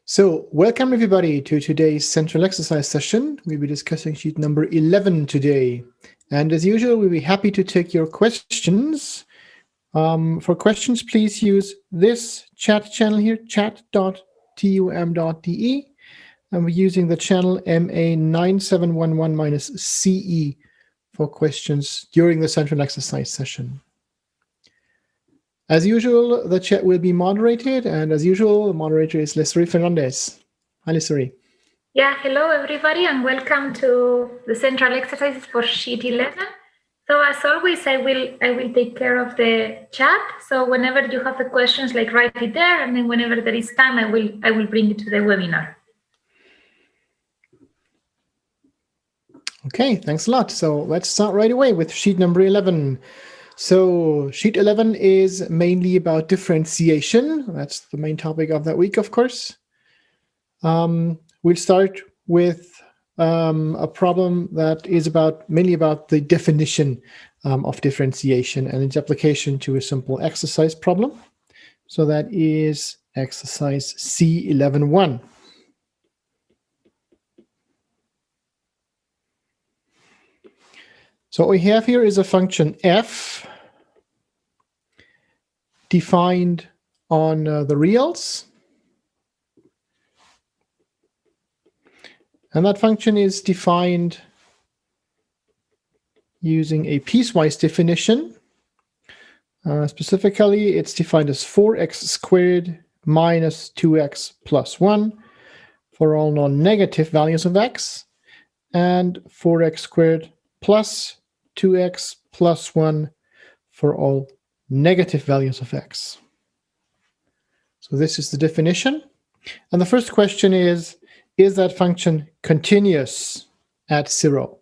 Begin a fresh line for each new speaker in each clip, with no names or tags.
So welcome everybody to today's central exercise session. We'll be discussing sheet number 11 today. And as usual, we'll be happy to take your questions. For questions, please use this chat channel here, chat.tum.de. And we're using the channel MA9711-CE for questions during the central exercise session. As usual, the chat will be moderated, and as usual, the moderator is Leslie Fernandez. Hi, Leslie.
Yeah, hello everybody, and welcome to the central exercises for sheet 11. So as always, I will take care of the chat. So whenever you have the questions, like write it there, and then whenever there is time, I will bring it to the webinar.
Okay, thanks a lot. So let's start right away with sheet number 11. So sheet 11 is mainly about differentiation. That's the main topic of that week, of course. We'll start with a problem that is mainly about the definition of differentiation and its application to a simple exercise problem. So that is exercise C11.1. So what we have here is a function f defined on the reals. And that function is defined using a piecewise definition. Specifically, it's defined as 4x squared minus 2x plus 1 for all non-negative values of x, and 4x squared plus 2x plus 1 for all negative values of x. So this is the definition. And the first question is that function continuous at 0?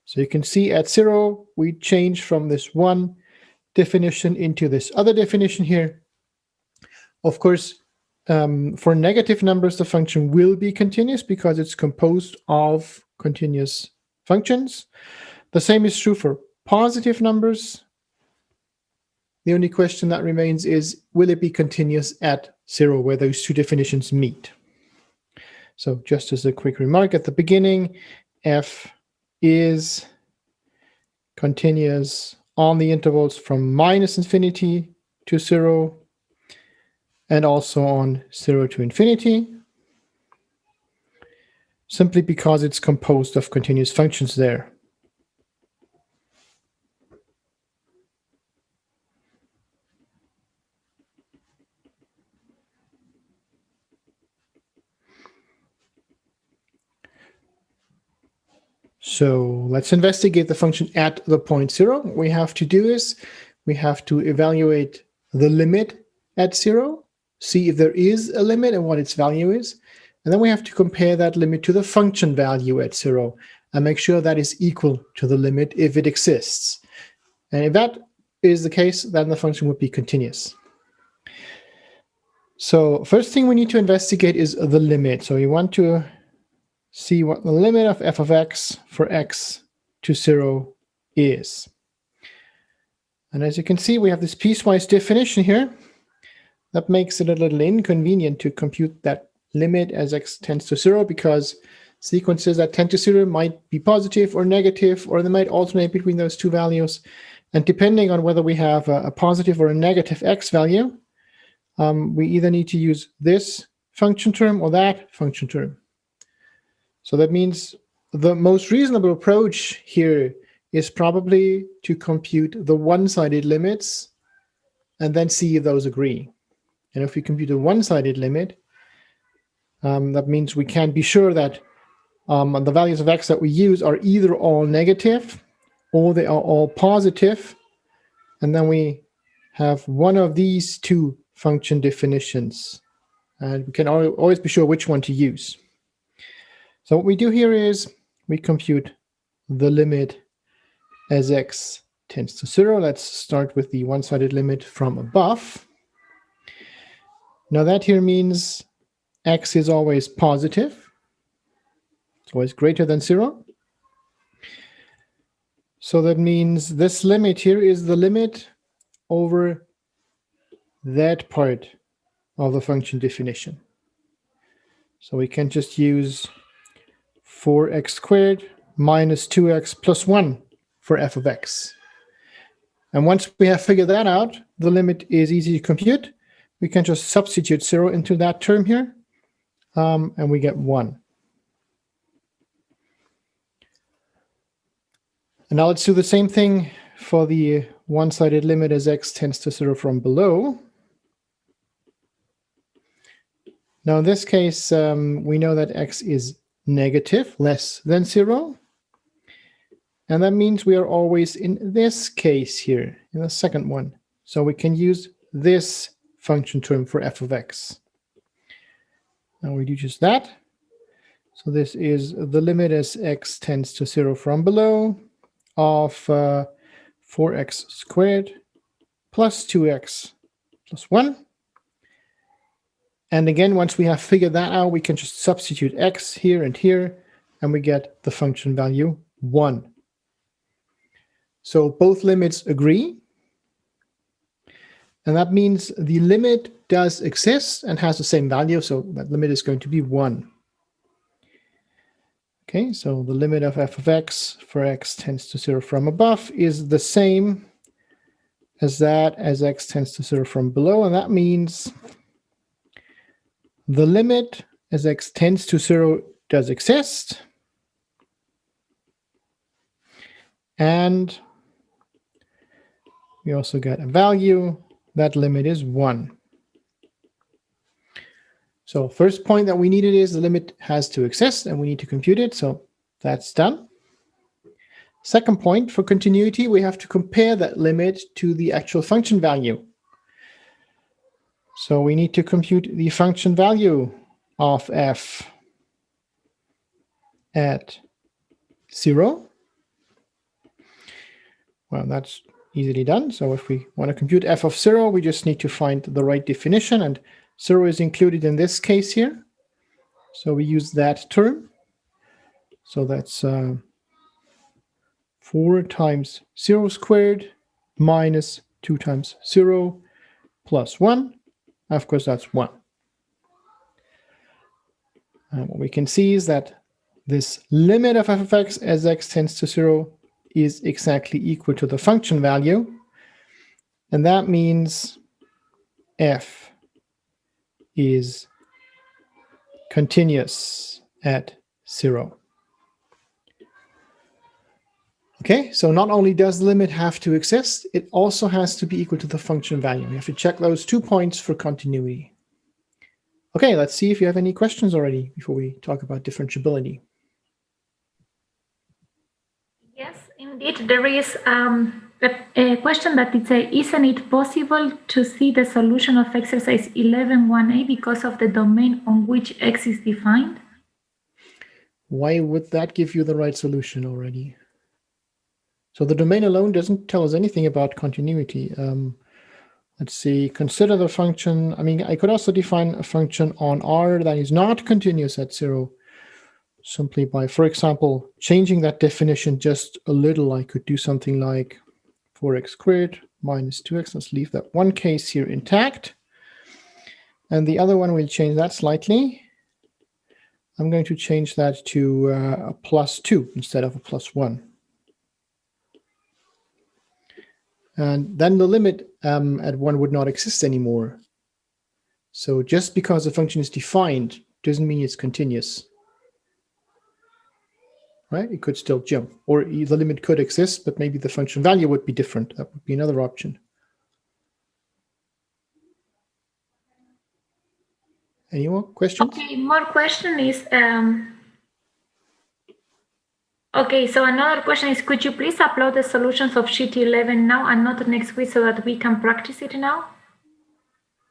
So you can see at 0, we change from this one definition into this other definition here. Of course, for negative numbers, the function will be continuous because it's composed of continuous functions. The same is true for positive numbers. The only question that remains is, will it be continuous at 0, where those two definitions meet? So just as a quick remark at the beginning, f is continuous on the intervals from minus infinity to 0, and also on 0 to infinity, simply because it's composed of continuous functions there. So let's investigate the function at the point 0. What we have to do is we have to evaluate the limit at 0, see if there is a limit and what its value is. And then we have to compare that limit to the function value at 0 and make sure that is equal to the limit if it exists. And if that is the case, then the function would be continuous. So first thing we need to investigate is the limit. So you want to see what the limit of f of x for x to 0 is. And as you can see, we have this piecewise definition here. That makes it a little inconvenient to compute that limit as x tends to 0, because sequences that tend to 0 might be positive or negative, or they might alternate between those two values. And depending on whether we have a positive or a negative x value, we either need to use this function term or that function term. So that means the most reasonable approach here is probably to compute the one-sided limits and then see if those agree. And if we compute a one-sided limit, that means we can be sure that the values of x that we use are either all negative or they are all positive. And then we have one of these two function definitions. And we can always be sure which one to use. So what we do here is we compute the limit as x tends to 0. Let's start with the one-sided limit from above. Now that here means x is always positive. It's always greater than 0. So that means this limit here is the limit over that part of the function definition. So we can just use 4x squared minus 2x plus 1 for f of x. And once we have figured that out, the limit is easy to compute. We can just substitute 0 into that term here, and we get 1. And now let's do the same thing for the one-sided limit as x tends to 0 from below. Now in this case, we know that x is negative, less than 0. And that means we are always in this case here, in the second one. So we can use this function term for f of x. Now we do just that. So this is the limit as x tends to 0 from below of 4x squared plus 2x plus 1. And again, once we have figured that out, we can just substitute x here, and we get the function value 1. So both limits agree. And that means the limit does exist and has the same value. So that limit is going to be 1. Okay, so the limit of f of x for x tends to 0 from above is the same as that as x tends to 0 from below. And that means the limit as x tends to 0 does exist. And we also get a value. That limit is 1. So first point that we needed is the limit has to exist, and we need to compute it. So that's done. Second point, for continuity, we have to compare that limit to the actual function value. So we need to compute the function value of f at 0. Well, that's easily done. So if we want to compute f of 0, we just need to find the right definition, and 0 is included in this case here. So we use that term. So that's 4 times 0 squared minus 2 times 0 plus 1. Of course, that's 1. And what we can see is that this limit of f of x as x tends to 0 is exactly equal to the function value. And that means f is continuous at 0. Okay, so not only does the limit have to exist, it also has to be equal to the function value. We have to check those 2 points for continuity. Okay, let's see if you have any questions already before we talk about differentiability.
Yes, indeed, there is a question that it says, isn't it possible to see the solution of exercise 11.1a because of the domain on which x is defined?
Why would that give you the right solution already? So the domain alone doesn't tell us anything about continuity. Let's see, consider the function. I mean, I could also define a function on R that is not continuous at 0. Simply by, for example, changing that definition just a little. I could do something like 4x squared minus 2x. Let's leave that one case here intact. And the other one, we'll change that slightly. I'm going to change that to a plus 2 instead of a plus 1. And then the limit at 1 would not exist anymore. So just because a function is defined doesn't mean it's continuous. Right? It could still jump, or the limit could exist, but maybe the function value would be different. That would be another option. Any more questions?
Okay, more question is, okay, so another question is, could you please upload the solutions of sheet 11 now and not next week so that we can practice it now?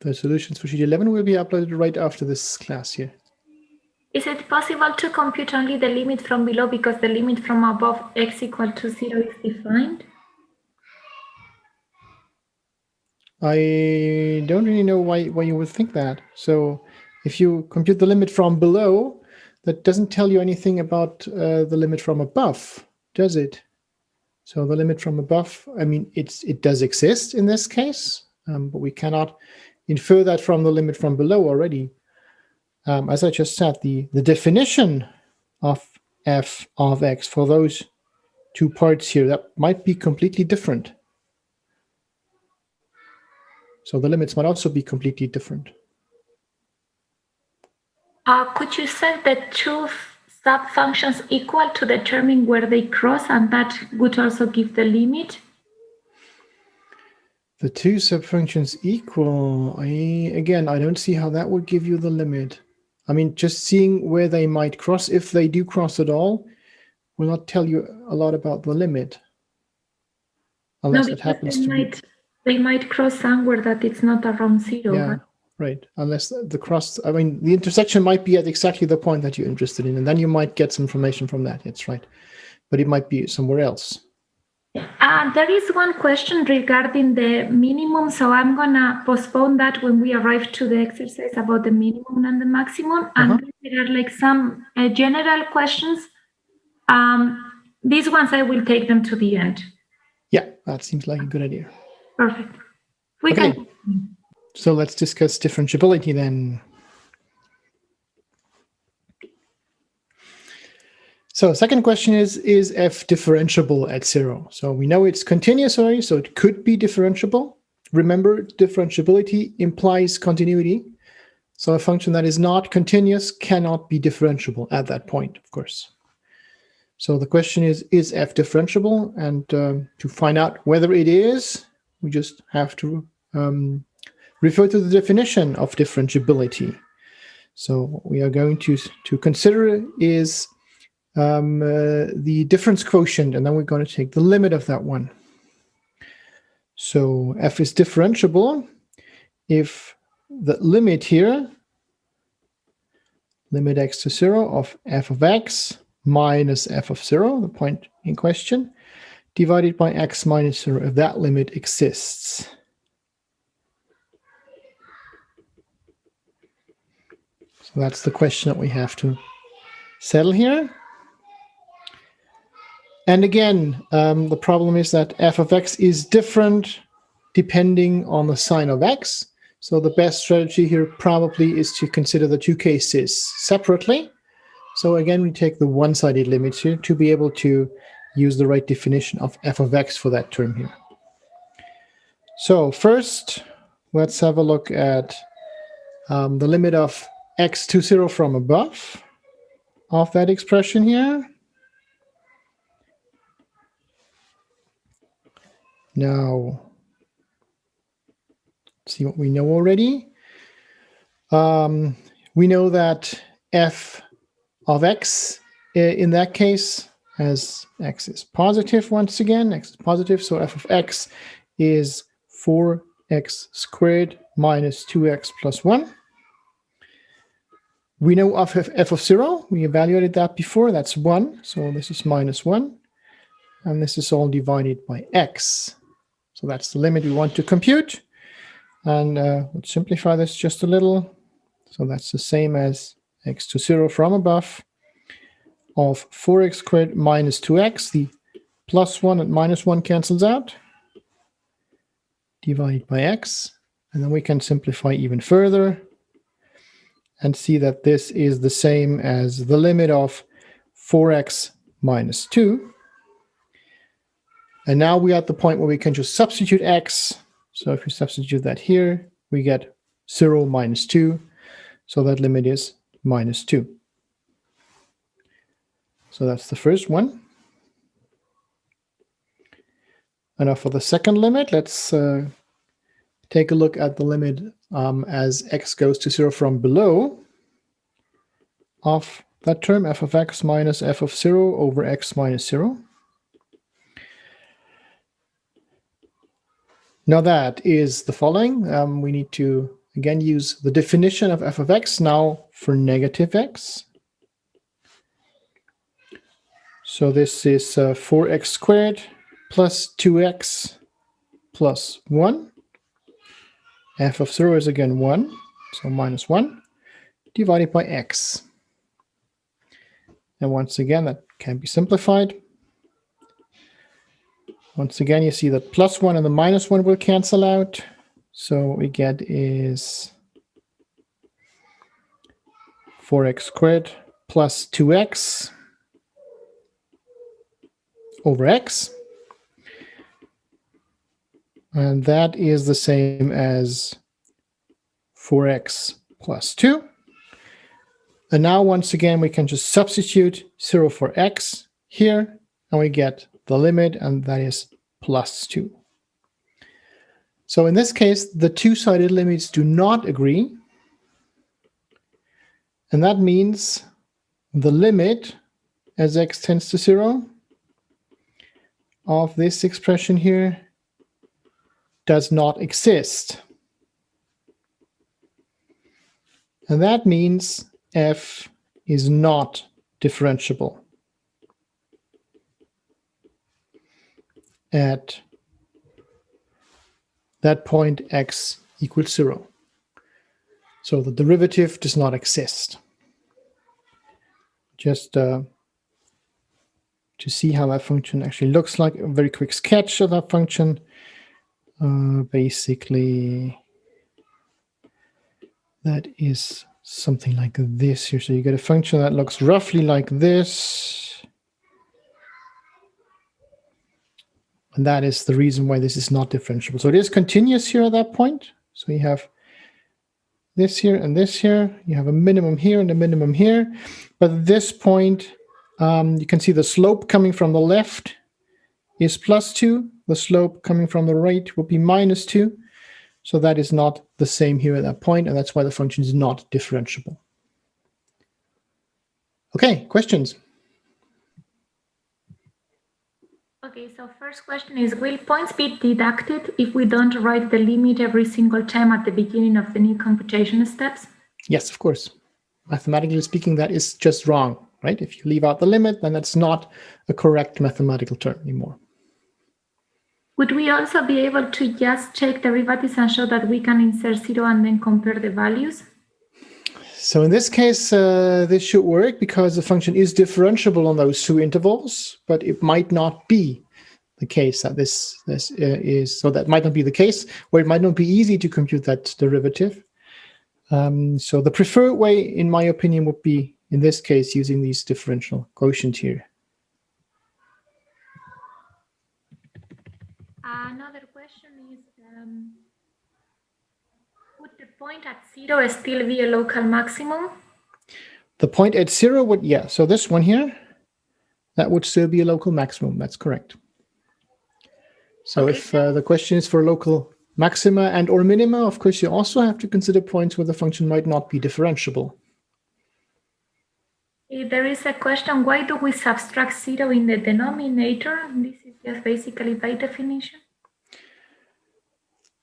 The solutions for sheet 11 will be uploaded right after this class here.
Is it possible to compute only the limit from below because the limit from above x equal to 0 is defined?
I don't really know why you would think that. So if you compute the limit from below, that doesn't tell you anything about the limit from above, does it? So the limit from above, I mean, it does exist in this case, but we cannot infer that from the limit from below already. as I just said, the definition of f of x for those two parts here, that might be completely different. So the limits might also be completely different.
Could you set the two sub-functions equal to determine where they cross, and that would also give the limit?
The two subfunctions equal, I don't see how that would give you the limit. I mean, just seeing where they might cross, if they do cross at all, will not tell you a lot about the limit. Unless it happens to be.
They might cross somewhere that it's not around zero.
Yeah, right. Unless the cross, I mean, the intersection might be at exactly the point that you're interested in, and then you might get some information from that. That's right. But it might be somewhere else.
There is one question regarding the minimum, so I'm going to postpone that when we arrive to the exercise about the minimum and the maximum. And there are like some general questions. These ones, I will take them to the end.
Yeah, that seems like a good idea.
Perfect.
Okay. So let's discuss differentiability then. So second question is f differentiable at 0? So we know it's continuous already, so it could be differentiable. Remember, differentiability implies continuity. So a function that is not continuous cannot be differentiable at that point, of course. So the question is f differentiable? And to find out whether it is, we just have to refer to the definition of differentiability. So what we are going to consider is the difference quotient, and then we're going to take the limit of that one. So f is differentiable if the limit here, limit x to 0 of f of x minus f of 0, the point in question, divided by x minus 0, if that limit exists. So that's the question that we have to settle here. And again, the problem is that f of x is different depending on the sign of x. So the best strategy here probably is to consider the two cases separately. So again, we take the one-sided limits here to be able to use the right definition of f of x for that term here. So first, let's have a look at the limit of x to 0 from above of that expression here. Now, let's see what we know already. We know that f of x in that case, as x is positive once again, x is positive, so f of x is 4x squared minus 2x plus 1. We know of f of 0, we evaluated that before, that's 1, so this is minus 1, and this is all divided by x. So that's the limit we want to compute. And let's simplify this just a little. So that's the same as x to 0 from above of 4x squared minus 2x. The plus 1 and minus 1 cancels out. Divided by x. And then we can simplify even further and see that this is the same as the limit of 4x minus 2. And now we're at the point where we can just substitute x. So if we substitute that here, we get 0 minus 2. So that limit is minus 2. So that's the first one. And now for the second limit, let's take a look at the limit as x goes to 0 from below of that term, f of x minus f of 0 over x minus 0. Now that is the following. We need to, again, use the definition of f of x now for negative x. So this is 4x squared plus 2x plus 1. F of 0 is again 1, so minus 1, divided by x. And once again, that can be simplified. Once again, you see that plus 1 and the minus 1 will cancel out. So what we get is 4x squared plus 2x over x. And that is the same as 4x plus 2. And now, once again, we can just substitute 0 for x here, and we get the limit, and that is plus 2. So in this case, the two-sided limits do not agree. And that means the limit as x tends to 0 of this expression here does not exist. And that means f is not differentiable at that point x equals 0. So the derivative does not exist. Just to see how that function actually looks like, a very quick sketch of that function. Basically, that is something like this here. So you get a function that looks roughly like this. And that is the reason why this is not differentiable. So it is continuous here at that point. So you have this here and this here. You have a minimum here and a minimum here. But at this point, you can see the slope coming from the left is plus 2. The slope coming from the right will be minus 2. So that is not the same here at that point, and that's why the function is not differentiable. Okay, questions?
Okay, so first question is, will points be deducted if we don't write the limit every single time at the beginning of the new computation steps?
Yes, of course. Mathematically speaking, that is just wrong, right? If you leave out the limit, then that's not a correct mathematical term anymore.
Would we also be able to just check derivatives and show that we can insert 0 and then compare the values?
So in this case, this should work because the function is differentiable on those two intervals, but it might not be the case that this is, so that might not be the case, or it might not be easy to compute that derivative. So the preferred way, in my opinion, would be, in this case, using these differential quotient here.
Another question is, would the point at 0 still be a local maximum?
The point at 0 would, yeah. So this one here, that would still be a local maximum. That's correct. So okay. If the question is for local maxima and or minima, of course, you also have to consider points where the function might not be differentiable.
There is a question, why do we subtract 0 in the denominator? This is just basically by definition.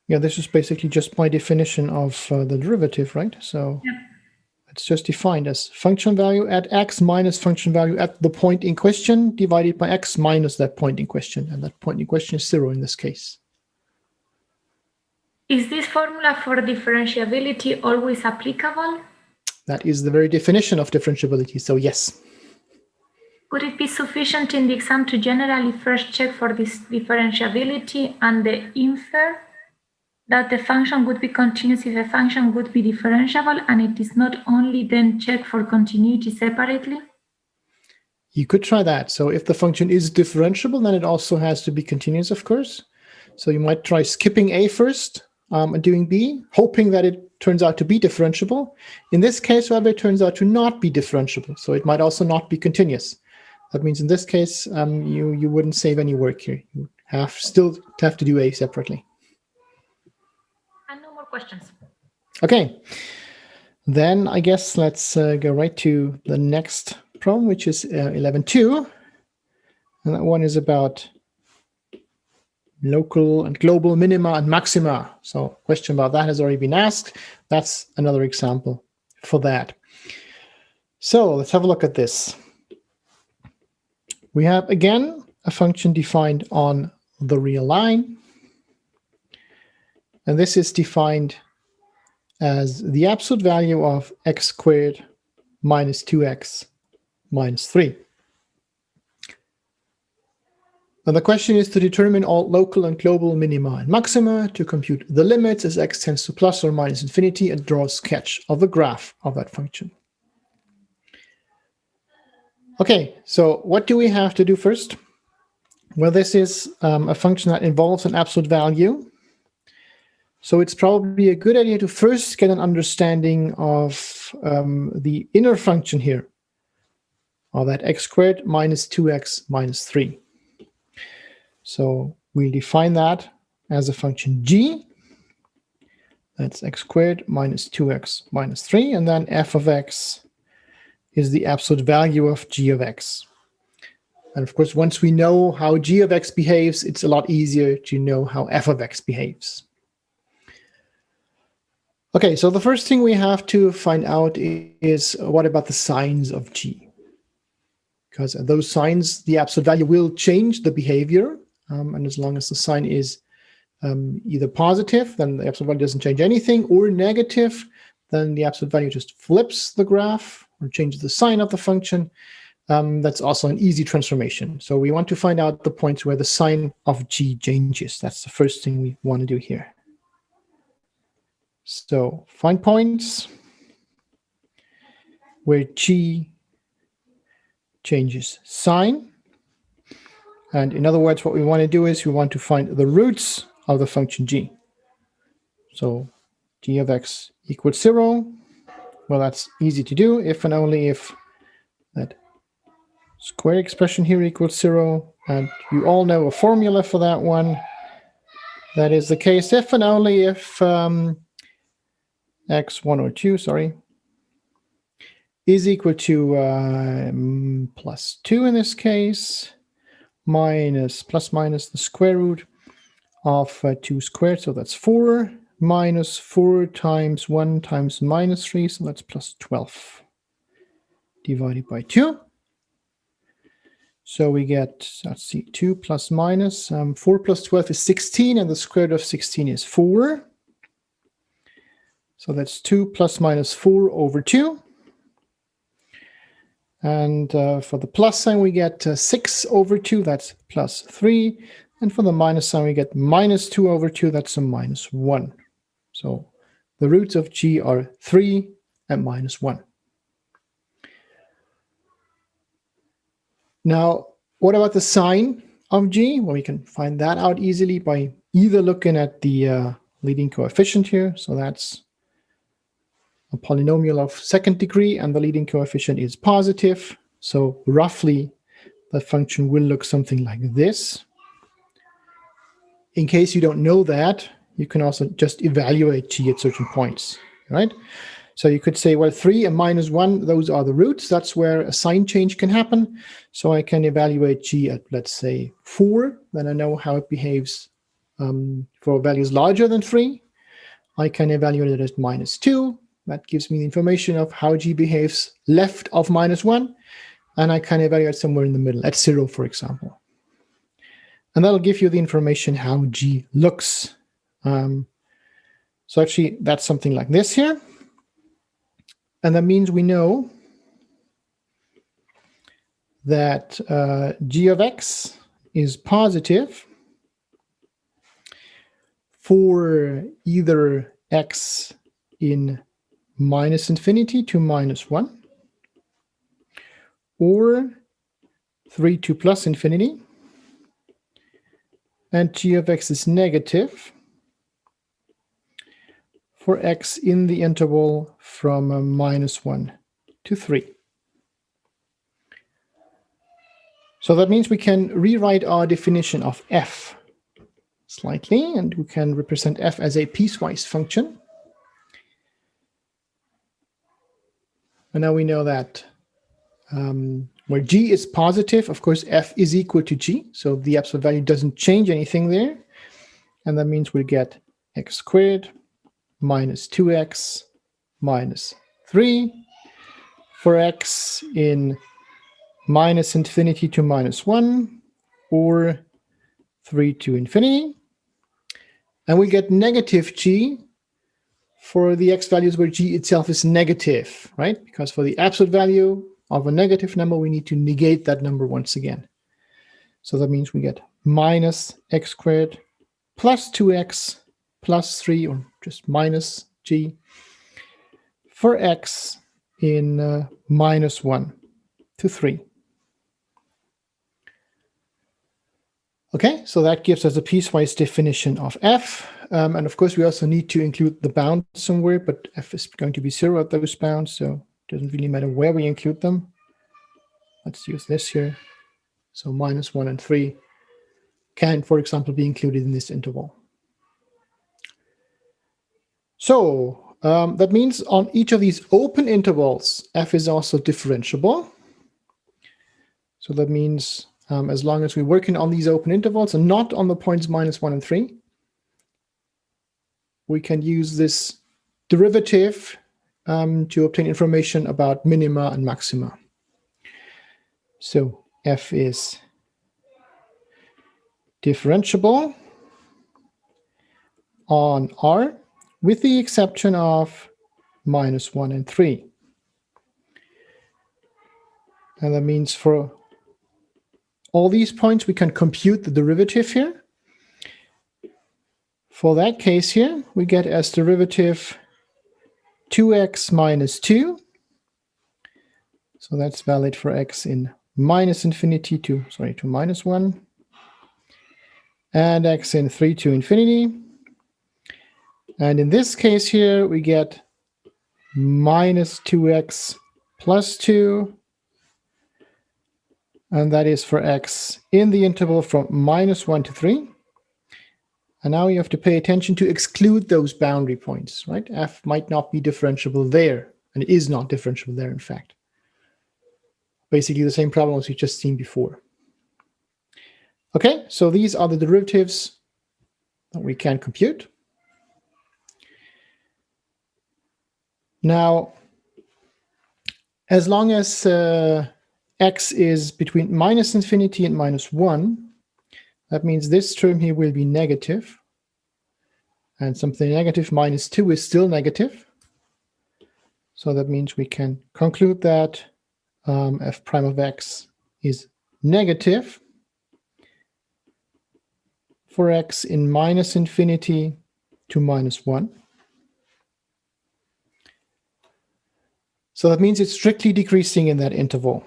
Yeah, this is basically just by definition of the derivative, right? So yeah. It's just defined as function value at x minus function value at the point in question divided by x minus that point in question. And that point in question is 0 in this case.
Is this formula for differentiability always applicable?
That is the very definition of differentiability, so yes.
Would it be sufficient in the exam to generally first check for this differentiability and the infer that the function would be continuous if a function would be differentiable, and it is not only then check for continuity separately?
You could try that. So if the function is differentiable, then it also has to be continuous, of course. So you might try skipping A first and doing B, hoping that it turns out to be differentiable. In this case, however, it turns out to not be differentiable. So it might also not be continuous. That means in this case, you wouldn't save any work here. You still have to do A separately.
And no more questions.
Okay. Then I guess let's go right to the next problem, which is 11.2. And that one is about local and global minima and maxima. So a question about that has already been asked. That's another example for that. So let's have a look at this. We have, again, a function defined on the real line. And this is defined as the absolute value of x squared minus 2x minus 3. And the question is to determine all local and global minima and maxima, to compute the limits as x tends to plus or minus infinity, and draw a sketch of the graph of that function. Okay, so what do we have to do first? Well, this is a function that involves an absolute value. So it's probably a good idea to first get an understanding of the inner function here, of that x squared minus 2x minus 3. So we'll define that as a function g. That's x squared minus 2x minus 3. And then f of x is the absolute value of g of x. And of course, once we know how g of x behaves, it's a lot easier to know how f of x behaves. Okay, so the first thing we have to find out is what about the signs of g? Because those signs, the absolute value will change the behavior. And as long as the sign is either positive, then the absolute value doesn't change anything, or negative, then the absolute value just flips the graph or changes the sign of the function. That's also an easy transformation. So we want to find out the points where the sign of g changes. That's the first thing we want to do here. So find points where g changes sign. And in other words, what we want to do is we want to find the roots of the function g. So g of x equals 0. Well, that's easy to do if and only if that square expression here equals 0. And you all know a formula for that one. That is the case if and only if x1 or 2, is equal to plus 2 in this case, plus minus the square root of 2 squared, so that's 4, minus 4 times 1 times minus 3, so that's plus 12, divided by 2. So we get, let's see, 2 plus minus, 4 plus 12 is 16, and the square root of 16 is 4. So that's 2 plus minus 4 over 2. And for the plus sign, we get 6 over 2, that's plus 3. And for the minus sign, we get minus 2 over 2, that's a minus 1. So the roots of g are 3 and minus 1. Now, what about the sign of g? Well, we can find that out easily by either looking at the leading coefficient here. So that's a polynomial of second degree, and the leading coefficient is positive. So roughly, the function will look something like this. In case you don't know that, you can also just evaluate g at certain points, right? So you could say, well, 3 and minus 1, those are the roots. That's where a sign change can happen. So I can evaluate g at, let's say, 4. Then I know how it behaves for values larger than 3. I can evaluate it at minus 2. That gives me the information of how g behaves left of minus 1. And I can evaluate somewhere in the middle, at 0, for example. And that'll give you the information how g looks. So actually, that's something like this here. And that means we know that g of x is positive for either x in minus infinity to minus 1, or 3 to plus infinity, and g of x is negative for x in the interval from minus 1 to 3. So that means we can rewrite our definition of f slightly, and we can represent f as a piecewise function. And now we know that where g is positive, of course, f is equal to g. So the absolute value doesn't change anything there. And that means we get x squared minus 2x minus 3 for x in minus infinity to minus 1, or 3 to infinity. And we get negative g for the x values where g itself is negative, right? Because for the absolute value of a negative number, we need to negate that number once again. So that means we get minus x squared plus 2x plus 3, or just minus g, for x in minus 1 to 3. Okay, so that gives us a piecewise definition of f. And of course, we also need to include the bound somewhere, but f is going to be 0 at those bounds, so it doesn't really matter where we include them. Let's use this here. So -1 and 3 can, for example, be included in this interval. So that means on each of these open intervals, f is also differentiable. So that means as long as we're working on these open intervals and not on the points -1 and 3, we can use this derivative to obtain information about minima and maxima. So f is differentiable on R with the exception of -1 and 3. And that means for all these points, we can compute the derivative here. For that case here, we get as derivative 2x minus 2. So that's valid for x in -infinity to -1. And x in 3 to infinity. And in this case here, we get minus 2x plus 2. And that is for x in the interval from -1 to 3. And now you have to pay attention to exclude those boundary points, right? F might not be differentiable there, and it is not differentiable there, in fact. Basically the same problem as we've just seen before. Okay, so these are the derivatives that we can compute. Now, as long as x is between -infinity and -1, that means this term here will be negative. And something negative -2 is still negative. So that means we can conclude that f prime of x is negative for x in -infinity to -1. So that means it's strictly decreasing in that interval.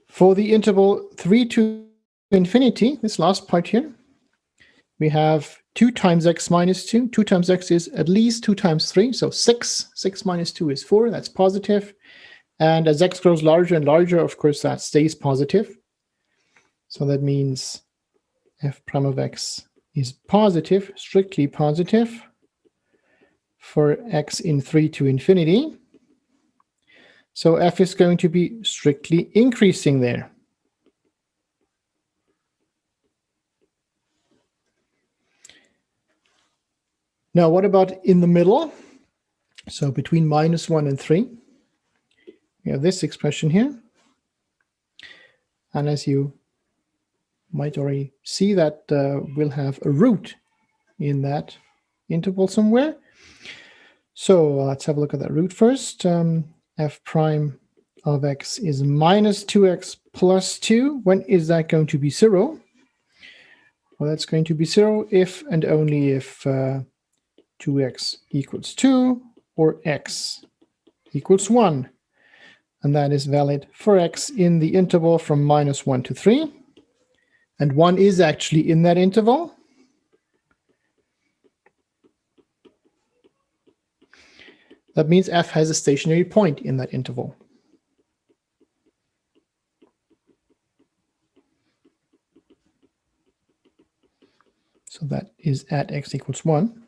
For the interval 3 to infinity, this last part here, we have 2 times x minus 2. 2 times x is at least 2 times 3, so 6. 6 minus 2 is 4, that's positive. And as x grows larger and larger, of course, that stays positive. So that means f prime of x is positive, strictly positive, for x in 3 to infinity. So f is going to be strictly increasing there. Now, what about in the middle? So between -1 and 3, we have this expression here. And as you might already see, that we'll have a root in that interval somewhere. So let's have a look at that root first. F prime of x is -2x plus 2. When is that going to be 0? Well, that's going to be 0 if and only if 2x equals 2 or x equals 1. And that is valid for x in the interval from -1 to 3. And 1 is actually in that interval. That means f has a stationary point in that interval. So that is at x equals 1.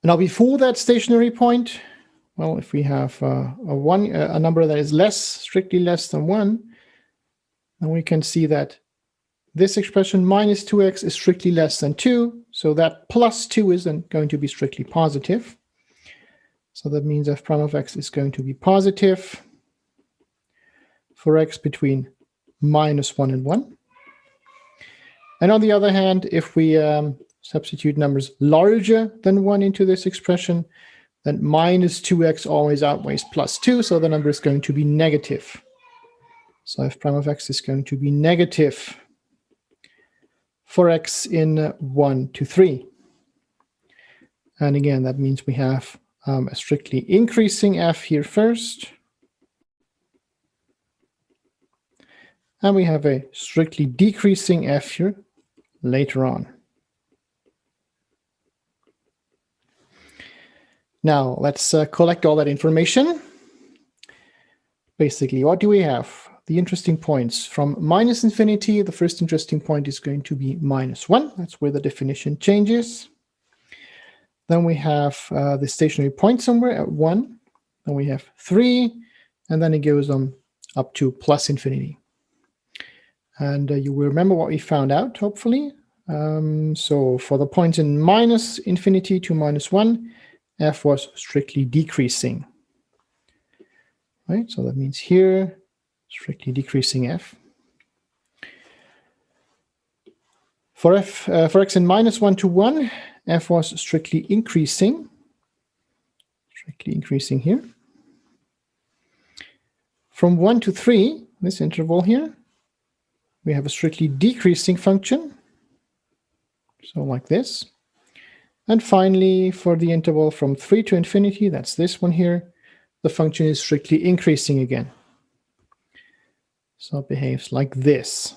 Now before that stationary point, well, if we have a number that is strictly less than 1, then we can see that this expression -2x is strictly less than 2, so that plus 2 is then going to be strictly positive. So that means f prime of x is going to be positive for x between -1 and 1. And on the other hand, if we substitute numbers larger than 1 into this expression, then -2x always outweighs plus 2, so the number is going to be negative. So f prime of x is going to be negative for x in 1 to 3. And again, that means we have a strictly increasing f here first. And we have a strictly decreasing f here later on. Now, let's collect all that information. Basically, what do we have? The interesting points. From minus infinity, the first interesting point is going to be -1. That's where the definition changes. Then we have the stationary point somewhere at 1. Then we have 3. And then it goes on up to plus infinity. And you will remember what we found out, hopefully. So for the points in minus infinity to -1, f was strictly decreasing. Right, so that means here, strictly decreasing f. For x in -1 to 1, f was strictly increasing here. From 1 to 3, this interval here, we have a strictly decreasing function, so like this. And finally, for the interval from 3 to infinity, that's this one here, the function is strictly increasing again. So it behaves like this.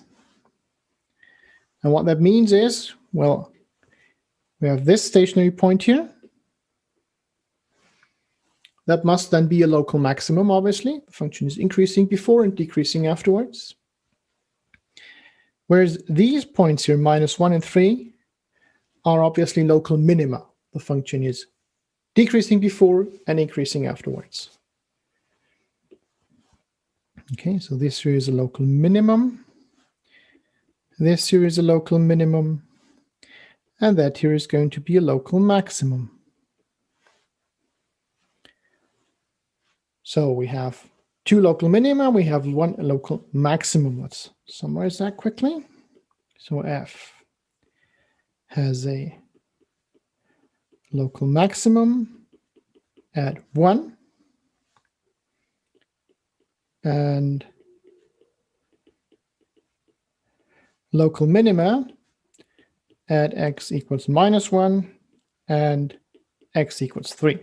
And what that means is, well, we have this stationary point here. That must then be a local maximum, obviously. The function is increasing before and decreasing afterwards. Whereas these points here, -1 and 3, are obviously local minima. The function is decreasing before and increasing afterwards. Okay, so this here is a local minimum. This here is a local minimum. And that here is going to be a local maximum. So we have 2 local minima, we have 1 local maximum. Let's summarize that quickly. So f has a local maximum at 1 and local minima at x equals -1 and x equals 3.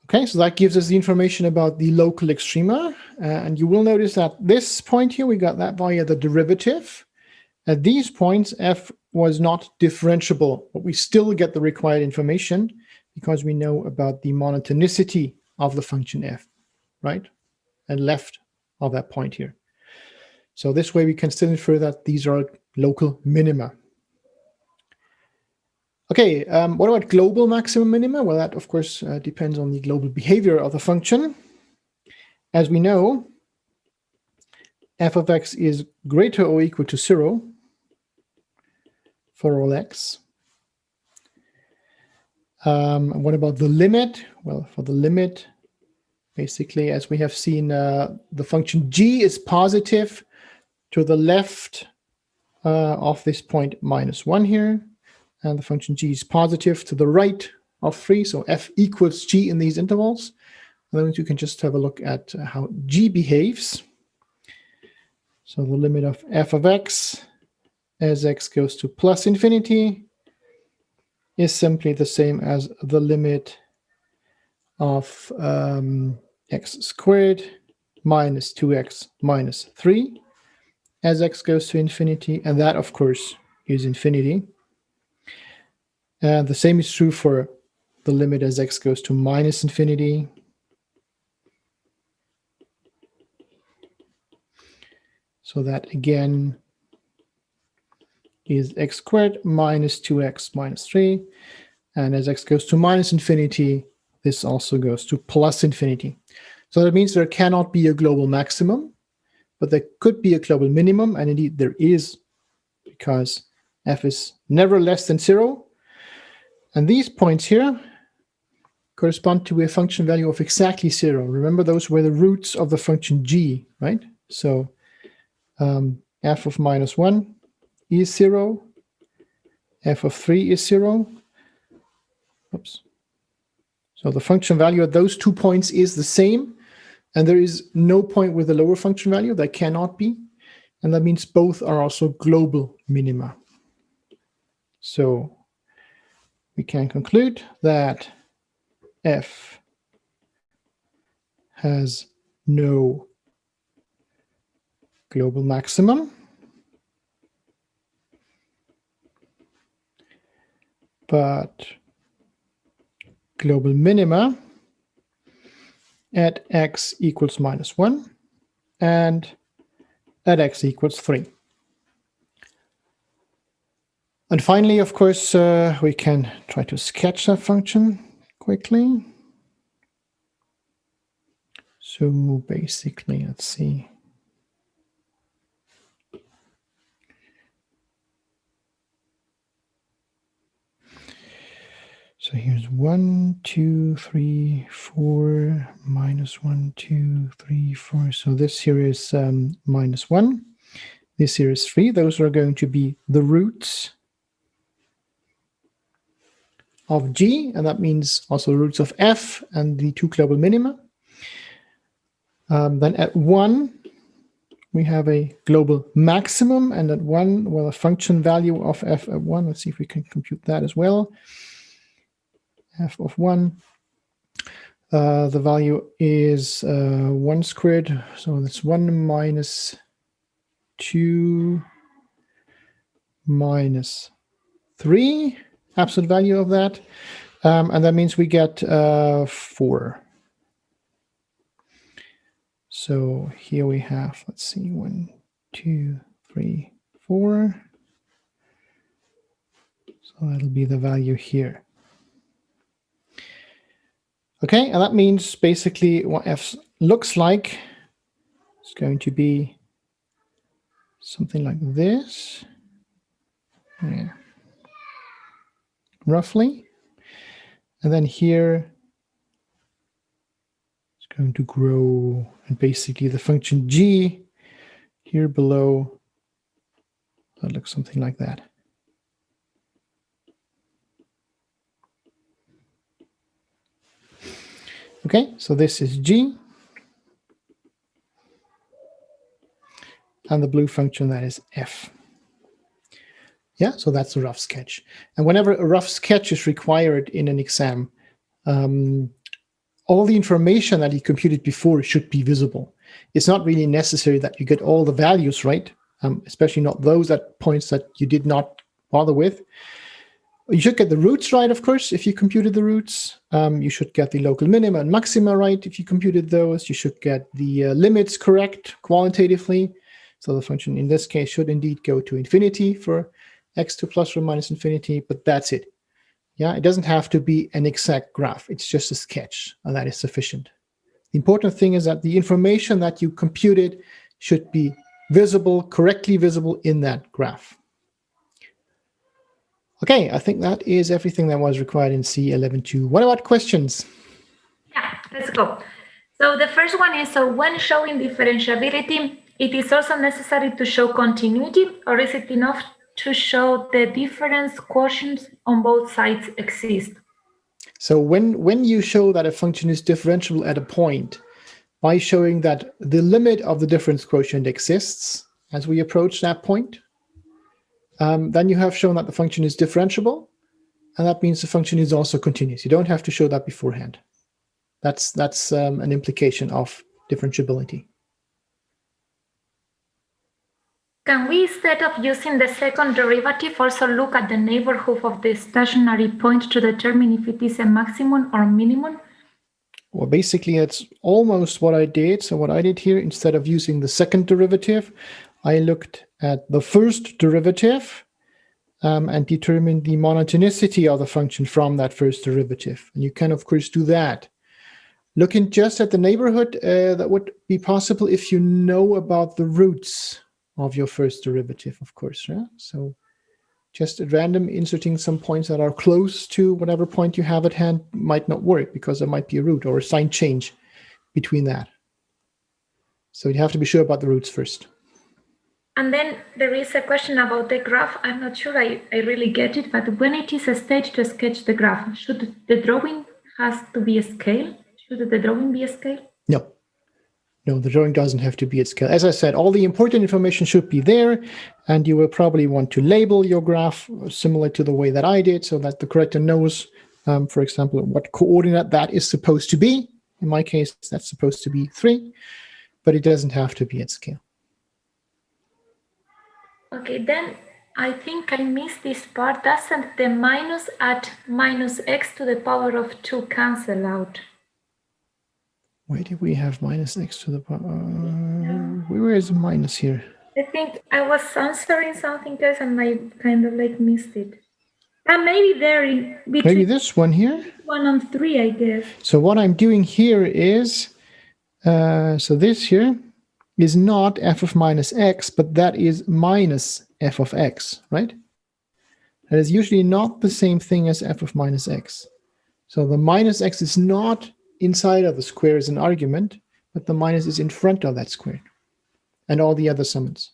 Okay, so that gives us the information about the local extrema. And you will notice that this point here, we got that via the derivative. At these points, f was not differentiable, but we still get the required information because we know about the monotonicity of the function f, right? And left of that point here. So this way we can still infer that these are local minima. Okay, what about global maximum minima? Well, that of course depends on the global behavior of the function. As we know, f of x is greater or equal to 0 for all x. What about the limit? Well, for the limit, basically, as we have seen, the function g is positive to the left of this point -1 here. And the function g is positive to the right of 3, so f equals g in these intervals. And then you can just have a look at how g behaves. So the limit of f of x as x goes to plus infinity is simply the same as the limit of x squared minus 2x minus 3 as x goes to infinity. And that, of course, is infinity. And the same is true for the limit as x goes to minus infinity. So that again is x squared minus 2x minus 3. And as x goes to minus infinity, this also goes to plus infinity. So that means there cannot be a global maximum, but there could be a global minimum. And indeed there is, because f is never less than 0. And these points here correspond to a function value of exactly 0. Remember, those were the roots of the function g, right? So f of -1 is 0. F of 3 is 0. Oops. So the function value at those 2 points is the same. And there is no point with a lower function value. That cannot be. And that means both are also global minima. So we can conclude that f has no global maximum, but global minima at x equals -1 and at x equals 3. And finally, of course, we can try to sketch that function quickly. So basically, let's see. So here's 1, 2, 3, 4, -1, 2, 3, 4. So this here is -1. This here is 3. Those are going to be the roots of G, and that means also roots of F and the two global minima. Then at 1, we have a global maximum, and at 1, well, a function value of F at 1. Let's see if we can compute that as well. F of 1. The value is 1 squared, so that's 1 minus 2 minus 3, absolute value of that. And that means we get 4. So here we have, let's see, 1, 2, 3, 4. So that'll be the value here. Okay, and that means basically what F looks like is going to be something like this. Yeah. Roughly. And then here it's going to grow, and basically the function G here below, that looks something like that. Okay, so this is G. And the blue function, that is F. Yeah, so that's a rough sketch. And whenever a rough sketch is required in an exam, all the information that you computed before should be visible. It's not really necessary that you get all the values right, especially not those at points that you did not bother with. You should get the roots right, of course, if you computed the roots. You should get the local minima and maxima right if you computed those. You should get the limits correct qualitatively. So the function in this case should indeed go to infinity for x to plus or minus infinity, but that's it. Yeah, it doesn't have to be an exact graph. It's just a sketch, and that is sufficient. The important thing is that the information that you computed should be visible, correctly visible in that graph. Okay, I think that is everything that was required in C11.2. What about questions?
Yeah, let's go. So the first one is, so when showing differentiability, it is also necessary to show continuity, or is it enough to show the difference quotients on both sides exist? So
when you show that a function is differentiable at a point, by showing that the limit of the difference quotient exists as we approach that point, then you have shown that the function is differentiable, and that means the function is also continuous. You don't have to show that beforehand. That's an implication of differentiability.
Can we, instead of using the second derivative, also look at the neighborhood of the stationary point to determine if it is a maximum or minimum?
Well, basically, it's almost what I did. So what I did here, instead of using the second derivative, I looked at the first derivative and determined the monotonicity of the function from that first derivative. And you can, of course, do that. Looking just at the neighborhood, that would be possible if you know about the roots of your first derivative, of course. Yeah? So just at random inserting some points that are close to whatever point you have at hand might not work, because there might be a root or a sign change between that. So you have to be sure about the roots first.
And then there is a question about the graph. I'm not sure I really get it, but when it is a stage to sketch the graph, should the drawing has to be a scale? Should the drawing be a scale?
No. No, the drawing doesn't have to be at scale. As I said, all the important information should be there, and you will probably want to label your graph similar to the way that I did, so that the corrector knows, for example, what coordinate that is supposed to be. In my case, that's supposed to be 3, but it doesn't have to be at scale.
Okay, then I think I missed this part. Doesn't the minus at minus x to the power of 2 cancel out?
Why did we have minus x to the power? Where is the minus here?
I think I was answering something else and I kind of like missed it. And maybe there in between.
Maybe this one here?
1 and 3, I guess.
So what I'm doing here is, so this here is not f of minus x, but that is minus f of x, right? That is usually not the same thing as f of minus x. So the minus x is not inside of the square as an argument, but the minus is in front of that square and all the other summands.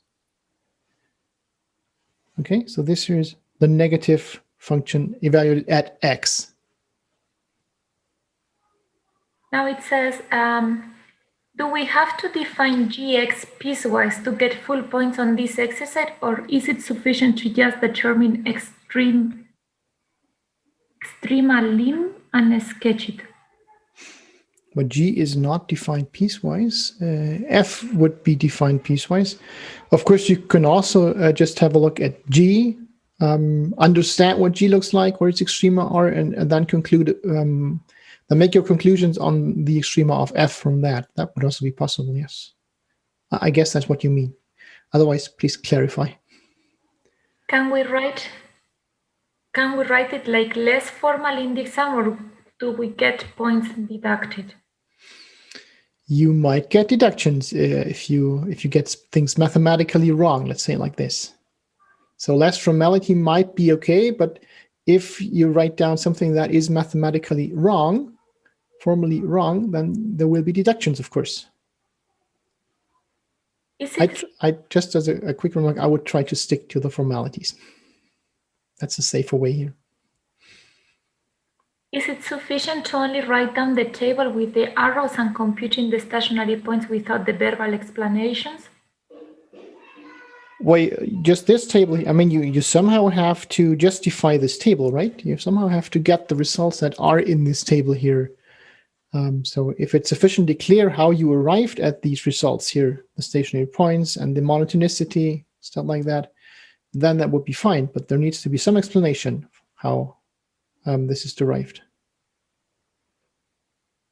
Okay, so this here is the negative function evaluated at x.
Now it says, do we have to define gx piecewise to get full points on this exercise, or is it sufficient to just determine extrema lim and sketch it?
But G is not defined piecewise. F would be defined piecewise. Of course, you can also just have a look at G, understand what G looks like, where its extrema are, and then conclude, then make your conclusions on the extrema of F from that. That would also be possible, yes. I guess that's what you mean. Otherwise, please clarify.
Can we write it like less formal in the exam, or do we get points deducted?
You might get deductions if you get things mathematically wrong, let's say it like this. So less formality might be okay, but if you write down something that is mathematically wrong, formally wrong, then there will be deductions, of course. I just as a quick remark, I would try to stick to the formalities. That's a safer way here.
Is it sufficient to only write down the table with the arrows and computing the stationary points without the verbal explanations?
Well, just this table, I mean, you somehow have to justify this table, right? You somehow have to get the results that are in this table here. So if it's sufficiently clear how you arrived at these results here, the stationary points and the monotonicity, stuff like that, then that would be fine. But there needs to be some explanation how this is derived.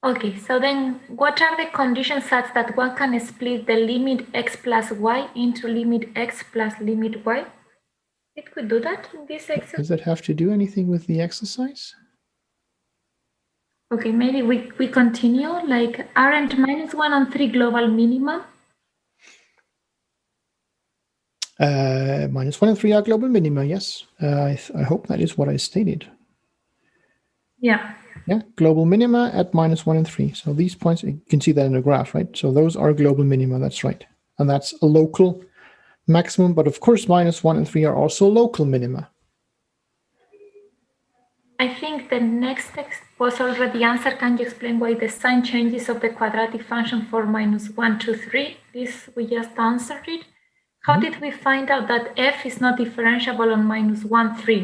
Okay, so then what are the conditions such that one can split the limit x plus y into limit x plus limit y? It could do that in this exercise.
Does that have to do anything with the exercise?
Okay, maybe we continue, like aren't -1 and 3 global minima?
-1 and 3 are global minima, yes. I hope that is what I stated.
Yeah.
Yeah, global minima at -1 and 3. So these points, you can see that in the graph, right? So those are global minima, that's right. And that's a local maximum, but of course -1 and 3 are also local minima.
I think the next text was already answered. Can you explain why the sign changes of the quadratic function for -1, 2, 3? This, we just answered it. How did we find out that f is not differentiable on -1, 3?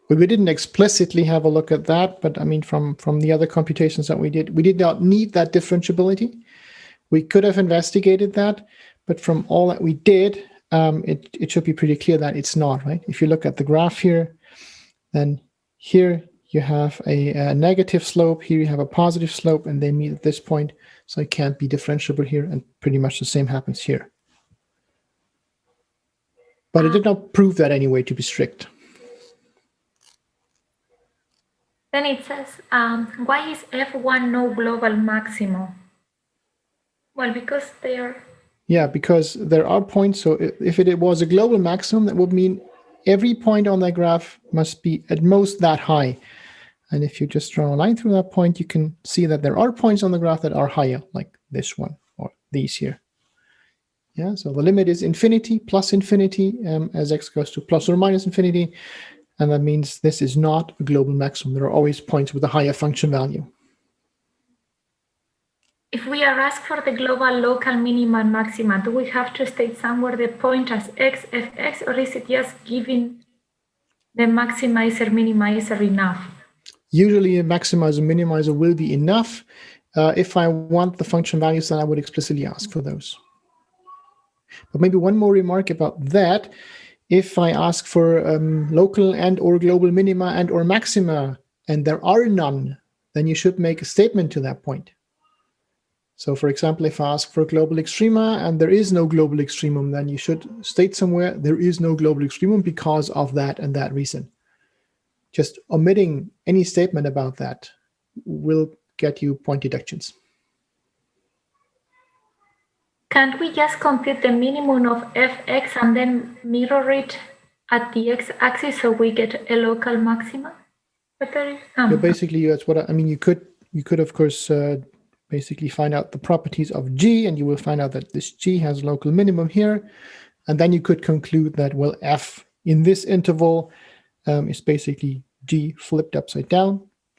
Well, we didn't explicitly have a look at that, but I mean, from the other computations that we did not need that differentiability. We could have investigated that, but from all that we did, it should be pretty clear that it's not, right? If you look at the graph here, then here you have a negative slope, here you have a positive slope, and they meet at this point, so it can't be differentiable here, and pretty much the same happens here. But it did not prove that anyway to be strict.
Then it says, why is F1 no global maximum? Well, because they are...
Yeah, because there are points, so if it was a global maximum, that would mean every point on that graph must be at most that high. And if you just draw a line through that point, you can see that there are points on the graph that are higher, like this one, or these here. Yeah, so the limit is infinity plus infinity as x goes to plus or minus infinity. And that means this is not a global maximum. There are always points with a higher function value.
if we are asked for the global local minima and maxima, do we have to state somewhere the point as x, fx, or is it just giving the maximizer, minimizer enough?
Usually a maximizer, minimizer will be enough. If I want the function values, then I would explicitly ask for those. But maybe one more remark about that. If I ask for local and or global minima and or maxima, and there are none, then you should make a statement to that point. So for example, if I ask for global extrema and there is no global extremum, then you should state somewhere there is no global extremum because of that and that reason. Just omitting any statement about that will get you point deductions.
Can't we just compute the minimum of fx and then mirror it at the x-axis so we get a local maxima? But there is
Yeah, basically, that's what I mean. You could of course basically find out the properties of G, and you will find out that this G has local minimum here, and then you could conclude that, well, F in this interval is basically G flipped upside down,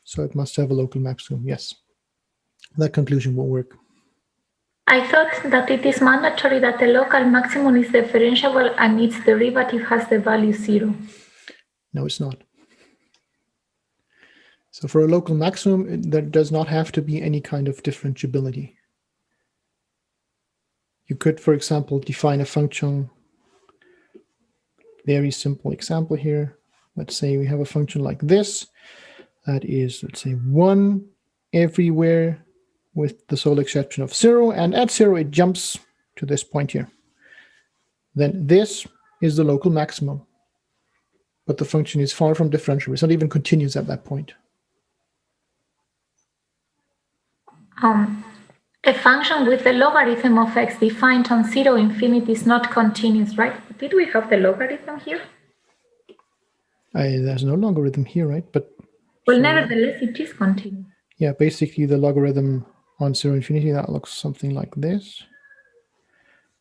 so it must have a local maximum. Yes, that conclusion will work.
I thought that it is mandatory that the local maximum is differentiable and its derivative has the value 0.
No, it's not. So for a local maximum, there does not have to be any kind of differentiability. You could, for example, define a function. Very simple example here. Let's say we have a function like this. That is, let's say, 1 everywhere with the sole exception of 0. And at 0, it jumps to this point here. Then this is the local maximum. But the function is far from differentiable. It's not even continuous at that point.
A function with the logarithm of x defined on 0 infinity is not continuous, right? Did we have the logarithm here?
There's no logarithm here, right? But
well, so, nevertheless, it is continuous.
Yeah, basically the logarithm on 0 infinity, that looks something like this.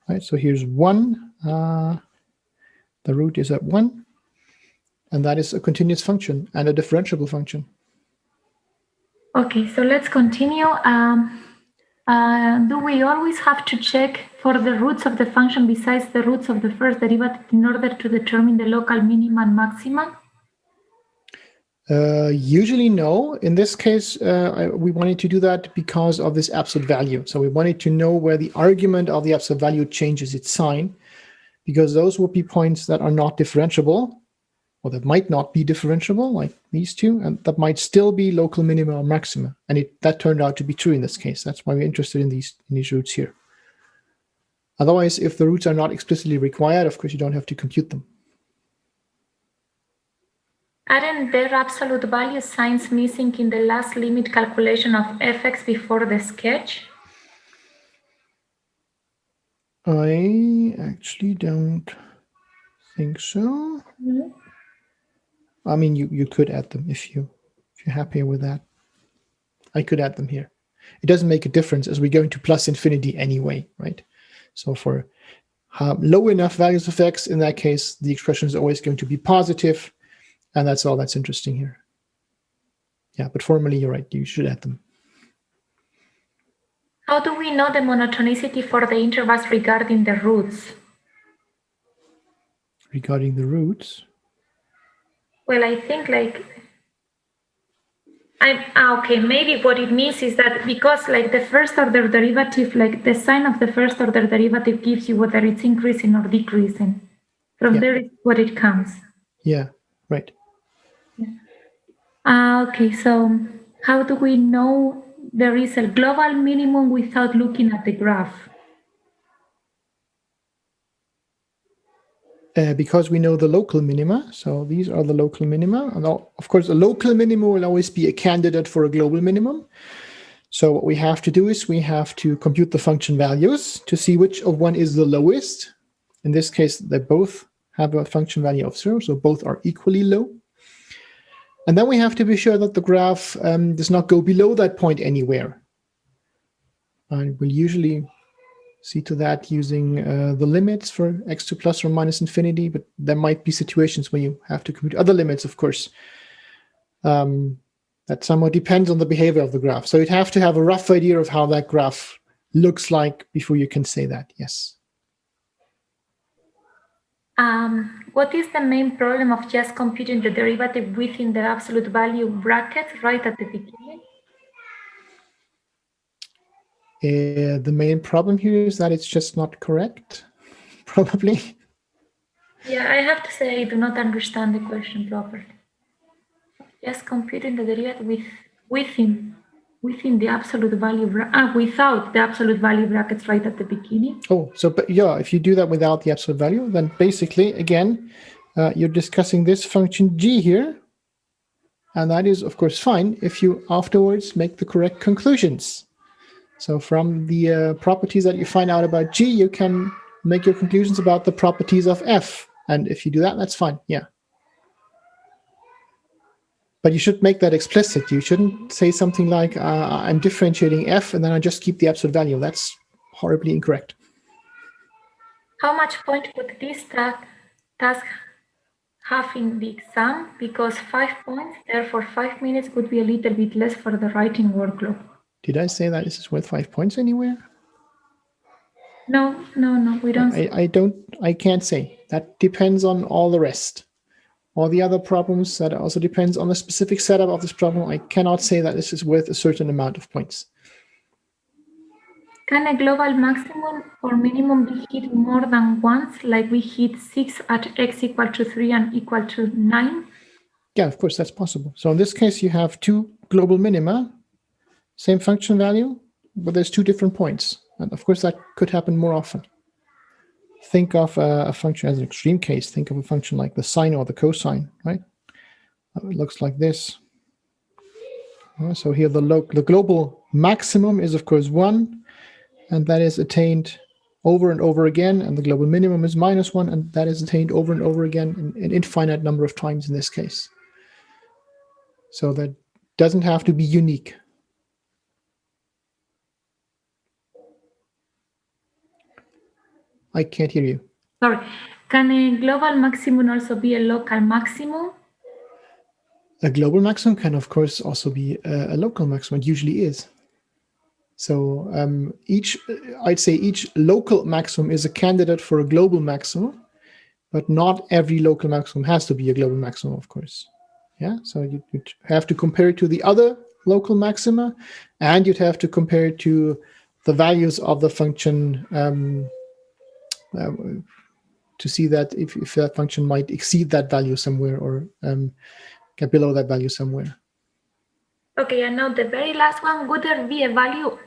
Right, so here's 1. The root is at 1. And that is a continuous function and a differentiable function.
Okay, so let's continue. Do we always have to check for the roots of the function besides the roots of the first derivative in order to determine the local minima and maxima?
Usually no. In this case, we wanted to do that because of this absolute value. So we wanted to know where the argument of the absolute value changes its sign, because those would be points that are not differentiable, or that might not be differentiable, like these two, and that might still be local minima or maxima. And that turned out to be true in this case. That's why we're interested in these roots here. Otherwise, if the roots are not explicitly required, of course, you don't have to compute them.
Aren't there absolute value signs missing in the last limit calculation of fx before the sketch?
I actually don't think so. Mm-hmm. I mean, you could add them if you're happy with that. I could add them here. It doesn't make a difference as we're going to plus infinity anyway, right? So for low enough values of x, in that case, the expression is always going to be positive, and that's all that's interesting here. Yeah, but formally, you're right. You should add them.
How do we know the monotonicity for the intervals regarding the roots?
Regarding the roots?
Well, I think okay, maybe what it means is that because like the first order derivative, like the sign of the first order derivative gives you whether it's increasing or decreasing. From there is what it comes.
Yeah, right.
Yeah. Okay, so how do we know there is a global minimum without looking at the graph?
Because we know the local minima. So these are the local minima. And of course, a local minimum will always be a candidate for a global minimum. So what we have to do is we have to compute the function values to see which of one is the lowest. In this case, they both have a function value of 0, so both are equally low. And then we have to be sure that the graph does not go below that point anywhere. And we'll usually see to that using the limits for x to plus or minus infinity, but there might be situations where you have to compute other limits, of course. That somewhat depends on the behavior of the graph. So you'd have to have a rough idea of how that graph looks like before you can say that, yes.
What is the main problem of just computing the derivative within the absolute value bracket right at the beginning?
The main problem here is that it's just not correct, probably.
Yeah, I have to say I do not understand the question properly. Just computing the derivative within the absolute value without the absolute value brackets right at the beginning.
Oh, so but yeah, if you do that without the absolute value, then basically, again, you're discussing this function g here. And that is, of course, fine if you afterwards make the correct conclusions. So from the properties that you find out about g, you can make your conclusions about the properties of f. And if you do that, that's fine, yeah. But you should make that explicit. You shouldn't say something like, I'm differentiating f, and then I just keep the absolute value. That's horribly incorrect.
How much point would this task have in the exam? Because 5 points, therefore 5 minutes would be a little bit less for the writing workload.
Did I say that this is worth 5 points anywhere?
No, we don't.
I can't say. That depends on all the rest. All the other problems, that also depends on the specific setup of this problem. I cannot say that this is worth a certain amount of points.
Can a global maximum or minimum be hit more than once, like we hit 6 at x equal to 3 and equal to 9?
Yeah, of course, that's possible. So in this case, you have two global minima, same function value, but there's two different points. And of course, that could happen more often. Think of a function as an extreme case. Think of a function like the sine or the cosine, right? It looks like this. So here the global maximum is, of course, 1, and that is attained over and over again. And the global minimum is -1, and that is attained over and over again an infinite number of times in this case. So that doesn't have to be unique. I can't hear you.
Sorry. Can a global maximum also be a local maximum?
A global maximum can, of course, also be a local maximum. It usually is. So I'd say each local maximum is a candidate for a global maximum, but not every local maximum has to be a global maximum, of course. Yeah. So you'd have to compare it to the other local maxima, and you'd have to compare it to the values of the function to see that if that function might exceed that value somewhere or get below that value somewhere.
Okay, and now the very last one, would there be a value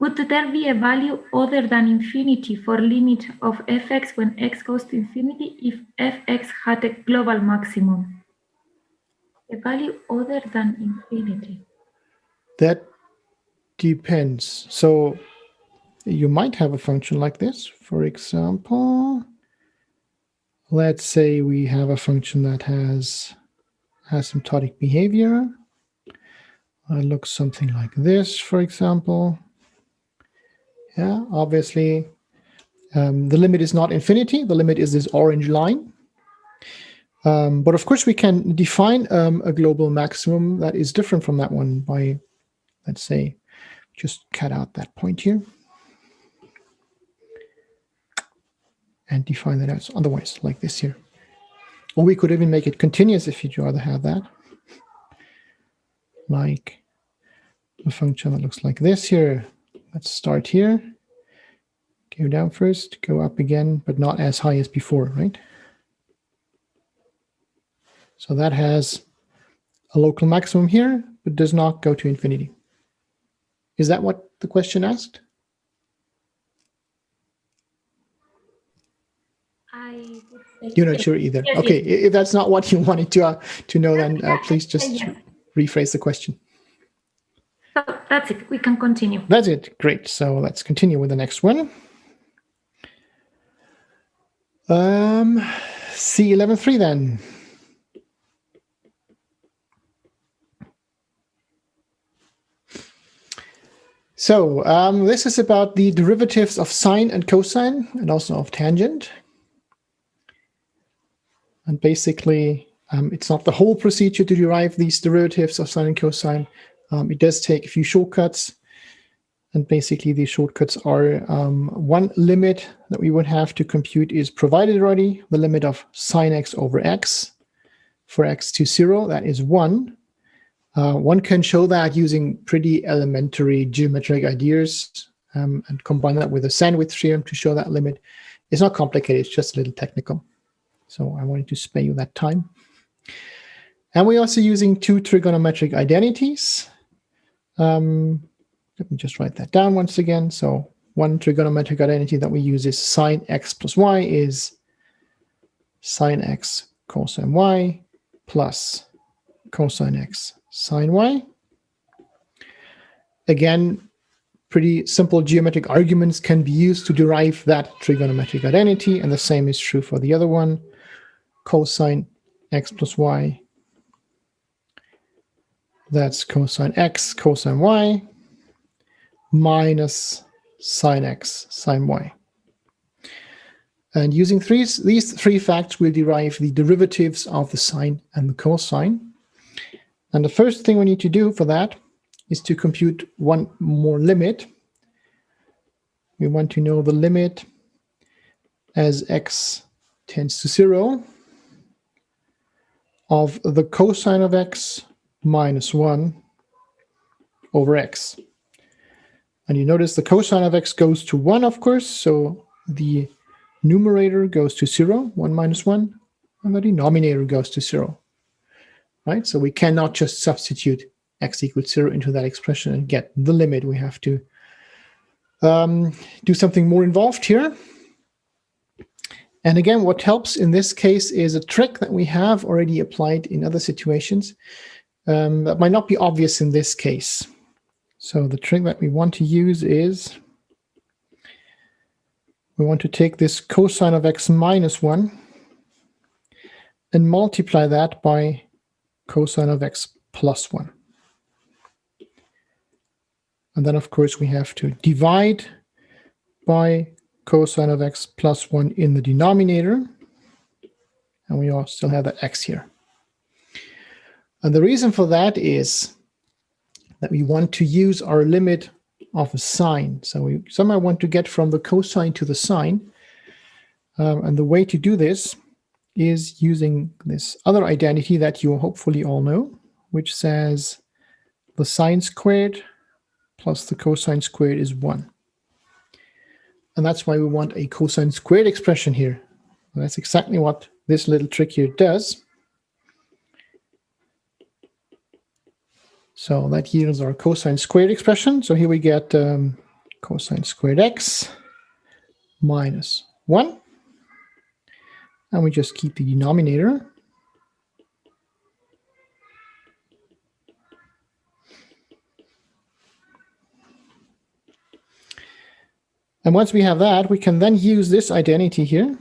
would there be a value other than infinity for limit of fx when x goes to infinity if fx had a global maximum? A value other than infinity.
That depends. So you might have a function like this. For example, let's say we have a function that has asymptotic behavior. It looks something like this, for example. Yeah, obviously, the limit is not infinity. The limit is this orange line. But of course, we can define a global maximum that is different from that one by, let's say, just cut out that point here and define that as otherwise, like this here. Or we could even make it continuous if you'd rather have that. Like a function that looks like this here. Let's start here. Go down first, go up again, but not as high as before, right? So that has a local maximum here, but does not go to infinity. Is that what the question asked?
I would say
You're not sure either.
Yes,
okay,
yes.
If that's not what you wanted to know, then please just rephrase the question.
So that's it. We can continue.
That's it. Great. So let's continue with the next one. C11.3 then. So this is about the derivatives of sine and cosine and also of tangent. And basically, It's not the whole procedure to derive these derivatives of sine and cosine. It does take a few shortcuts. And basically, these shortcuts are one limit that we would have to compute is provided already, the limit of sine x over x for x to 0. That is 1. One can show that using pretty elementary geometric ideas and combine that with a sandwich theorem to show that limit. It's not complicated, it's just a little technical. So I wanted to spare you that time. And we're also using two trigonometric identities. Let me just write that down once again. So one trigonometric identity that we use is sine x plus y is sine x cosine y plus cosine x sine y. Again, pretty simple geometric arguments can be used to derive that trigonometric identity, and the same is true for the other one, cosine x plus y. That's cosine x cosine y minus sine x sine y. And using these three facts, we'll derive the derivatives of the sine and the cosine. And the first thing we need to do for that is to compute one more limit. We want to know the limit as x tends to 0 of the cosine of x minus 1 over x. And you notice the cosine of x goes to 1, of course, so the numerator goes to 0, 1 minus 1, and the denominator goes to 0. Right? So we cannot just substitute x equals 0 into that expression and get the limit. We have to do something more involved here. And again, what helps in this case is a trick that we have already applied in other situations that might not be obvious in this case. So the trick that we want to use is we want to take this cosine of x minus 1 and multiply that by cosine of x plus 1. And then, of course, we have to divide by cosine of x plus 1 in the denominator. And we all still have that x here. And the reason for that is that we want to use our limit of a sine. So we somehow want to get from the cosine to the sine. And the way to do this is using this other identity that you hopefully all know, which says the sine squared plus the cosine squared is 1. And that's why we want a cosine squared expression here. And that's exactly what this little trick here does. So that yields our cosine squared expression. So here we get cosine squared x minus 1. And we just keep the denominator. And once we have that, we can then use this identity here.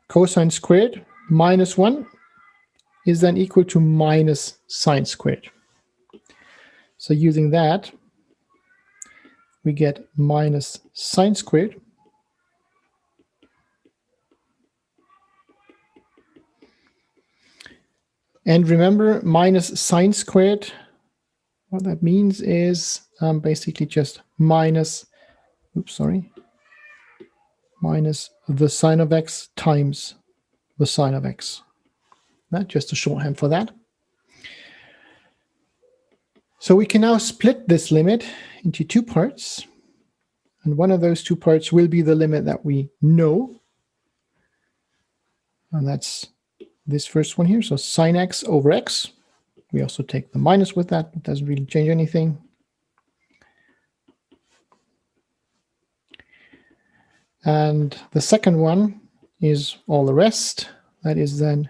Cosine squared minus 1 is then equal to minus sine squared. So using that, we get minus sine squared and remember, minus sine squared, what that means is basically just minus the sine of x times the sine of x. That's just a shorthand for that. So we can now split this limit into two parts. And one of those two parts will be the limit that we know. And that's this first one here. So sine x over x. We also take the minus with that. It doesn't really change anything. And the second one is all the rest. That is then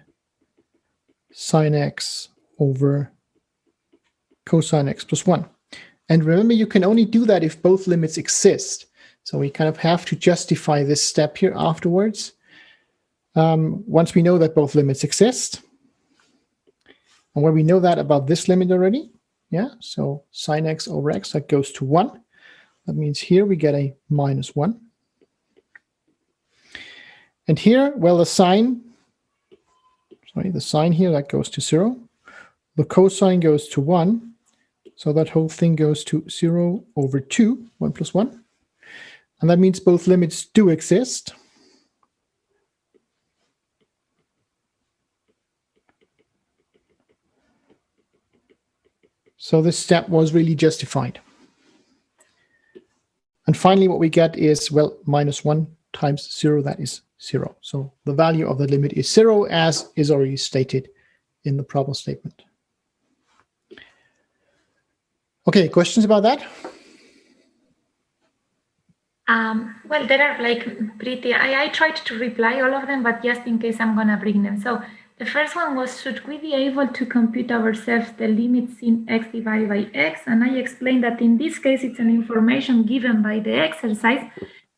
sine x over cosine x plus 1. And remember, you can only do that if both limits exist. So we kind of have to justify this step here afterwards. Once we know that both limits exist, and when we know that about this limit already, yeah, so sine x over x, that goes to 1. That means here we get a minus 1. And here, well, the sine, sorry, the sine here, that goes to 0. The cosine goes to 1. So that whole thing goes to 0 over 2, 1 plus 1. And that means both limits do exist. So this step was really justified. And finally, what we get is, well, minus 1 times 0, that is 0. So the value of the limit is 0, as is already stated in the problem statement. Okay, questions about that?
Well, there are like pretty, I tried to reply all of them, but just in case I'm going to bring them. So the first one was, should we be able to compute ourselves the limits in x divided by x? And I explained that in this case, it's an information given by the exercise,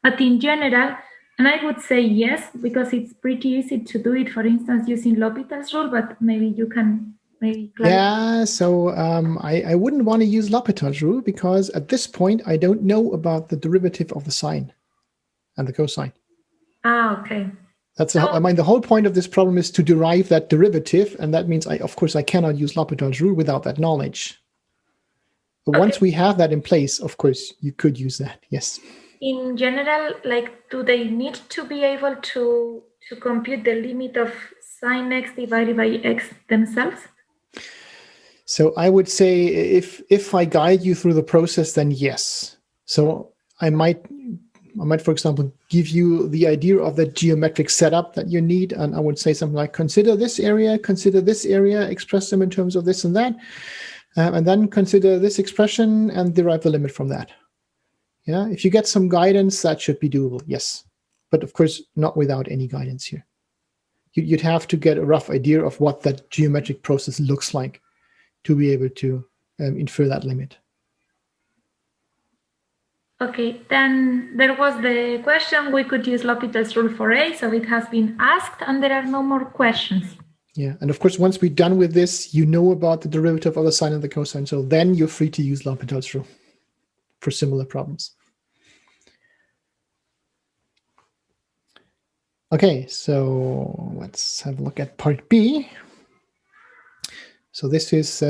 but in general, and I would say yes, because it's pretty easy to do it, for instance, using L'Hopital's rule, but maybe you can
Yeah, so I wouldn't want to use L'Hopital's rule because at this point, I don't know about the derivative of the sine and the cosine.
Ah, okay.
That's I mean, the whole point of this problem is to derive that derivative, and that means, of course, I cannot use L'Hopital's rule without that knowledge. But
okay.
Once we have that in place, of course, you could use that, yes.
In general, like, do they need to be able to compute the limit of sine x divided by x themselves?
So I would say if I guide you through the process, then yes. So I might, for example, give you the idea of the geometric setup that you need. And I would say something like, consider this area, express them in terms of this and that. And then consider this expression and derive the limit from that. Yeah, if you get some guidance, that should be doable, yes. But of course, not without any guidance here. You'd have to get a rough idea of what that geometric process looks like to be able to infer that limit.
Okay, then there was the question, we could use L'Hopital's rule for A, so it has been asked, and there are no more questions.
Yeah, and of course, once we're done with this, you know about the derivative of the sine and the cosine, so then you're free to use L'Hopital's rule for similar problems. Okay, so let's have a look at part B. So this is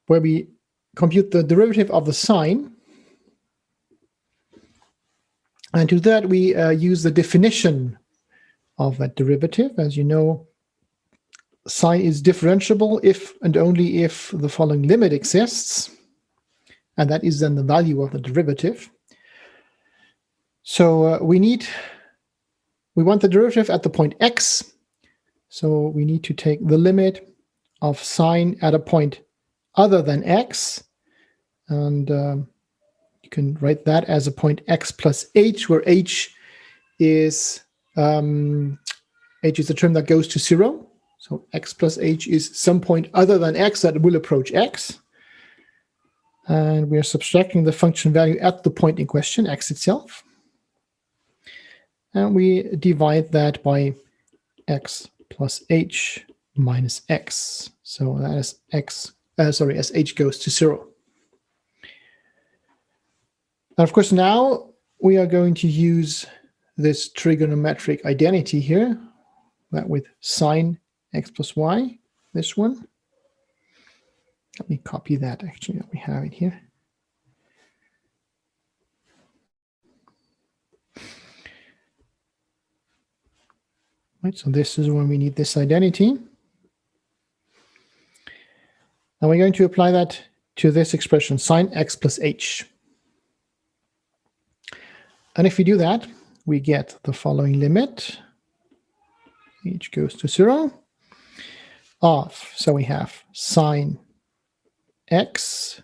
where we compute the derivative of the sine. And to that, we use the definition of that derivative. As you know, sine is differentiable if and only if the following limit exists. And that is then the value of the derivative. So we want the derivative at the point x. So we need to take the limit of sine at a point other than x. And you can write that as a point x plus h, where h is the term that goes to 0. So x plus h is some point other than x that will approach x. And we're subtracting the function value at the point in question, x itself. And we divide that by x plus h minus x. So that is as h goes to 0. And of course, now we are going to use this trigonometric identity here, that with sine x plus y, this one. Let me copy that, actually, that we have it here. Right, so this is when we need this identity. And we're going to apply that to this expression, sine x plus h. And if we do that, we get the following limit. H goes to 0 of, so we have sine x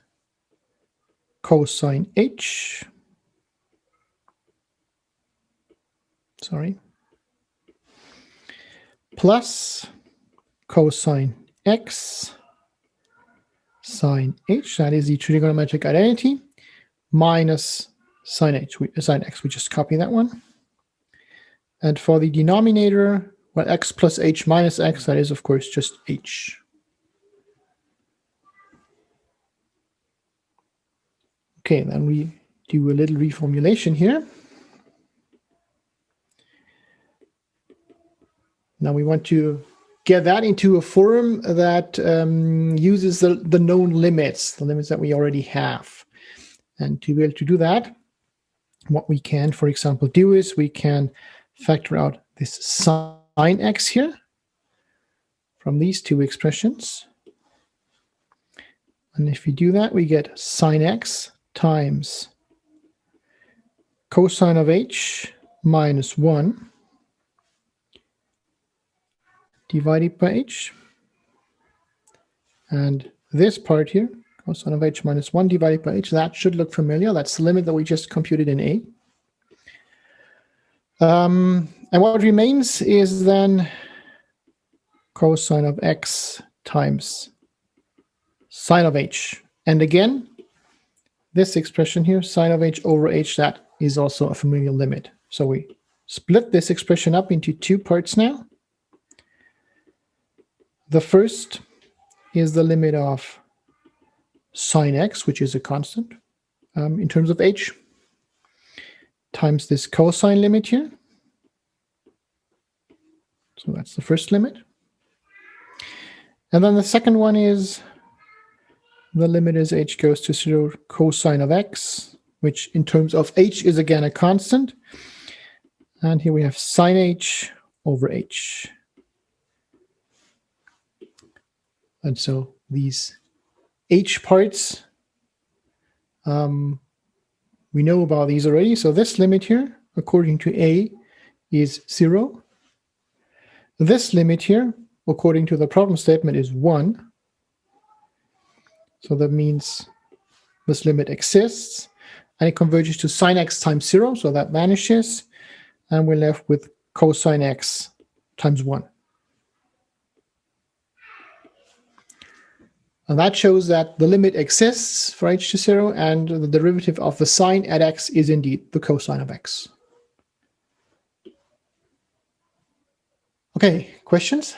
cosine h, plus cosine x sine h, that is the trigonometric identity, minus sine x, we just copy that one. And for the denominator, well, x plus h minus x, that is, of course, just h. Okay, then we do a little reformulation here. Now we want to get that into a form that uses the known limits, the limits that we already have. And to be able to do that, what we can, for example, do is we can factor out this sine x here from these two expressions. And if we do that, we get sine x times cosine of h minus 1 divided by h. And this part here, cosine of h minus 1 divided by h, that should look familiar. That's the limit that we just computed in A. And what remains is then cosine of x times sine of h. And again, this expression here, sine of h over h, that is also a familiar limit. So we split this expression up into two parts now. The first is the limit of sine x, which is a constant in terms of h, times this cosine limit here. So that's the first limit. And then the second one is the limit as h goes to 0 cosine of x, which in terms of h is again a constant. And here we have sine h over h. And so these h parts, we know about these already. So this limit here, according to A, is 0. This limit here, according to the problem statement, is 1. So that means this limit exists, and it converges to sine x times 0, so that vanishes, and we're left with cosine x times 1. And that shows that the limit exists for h to 0, and the derivative of the sine at x is indeed the cosine of x. Okay, questions?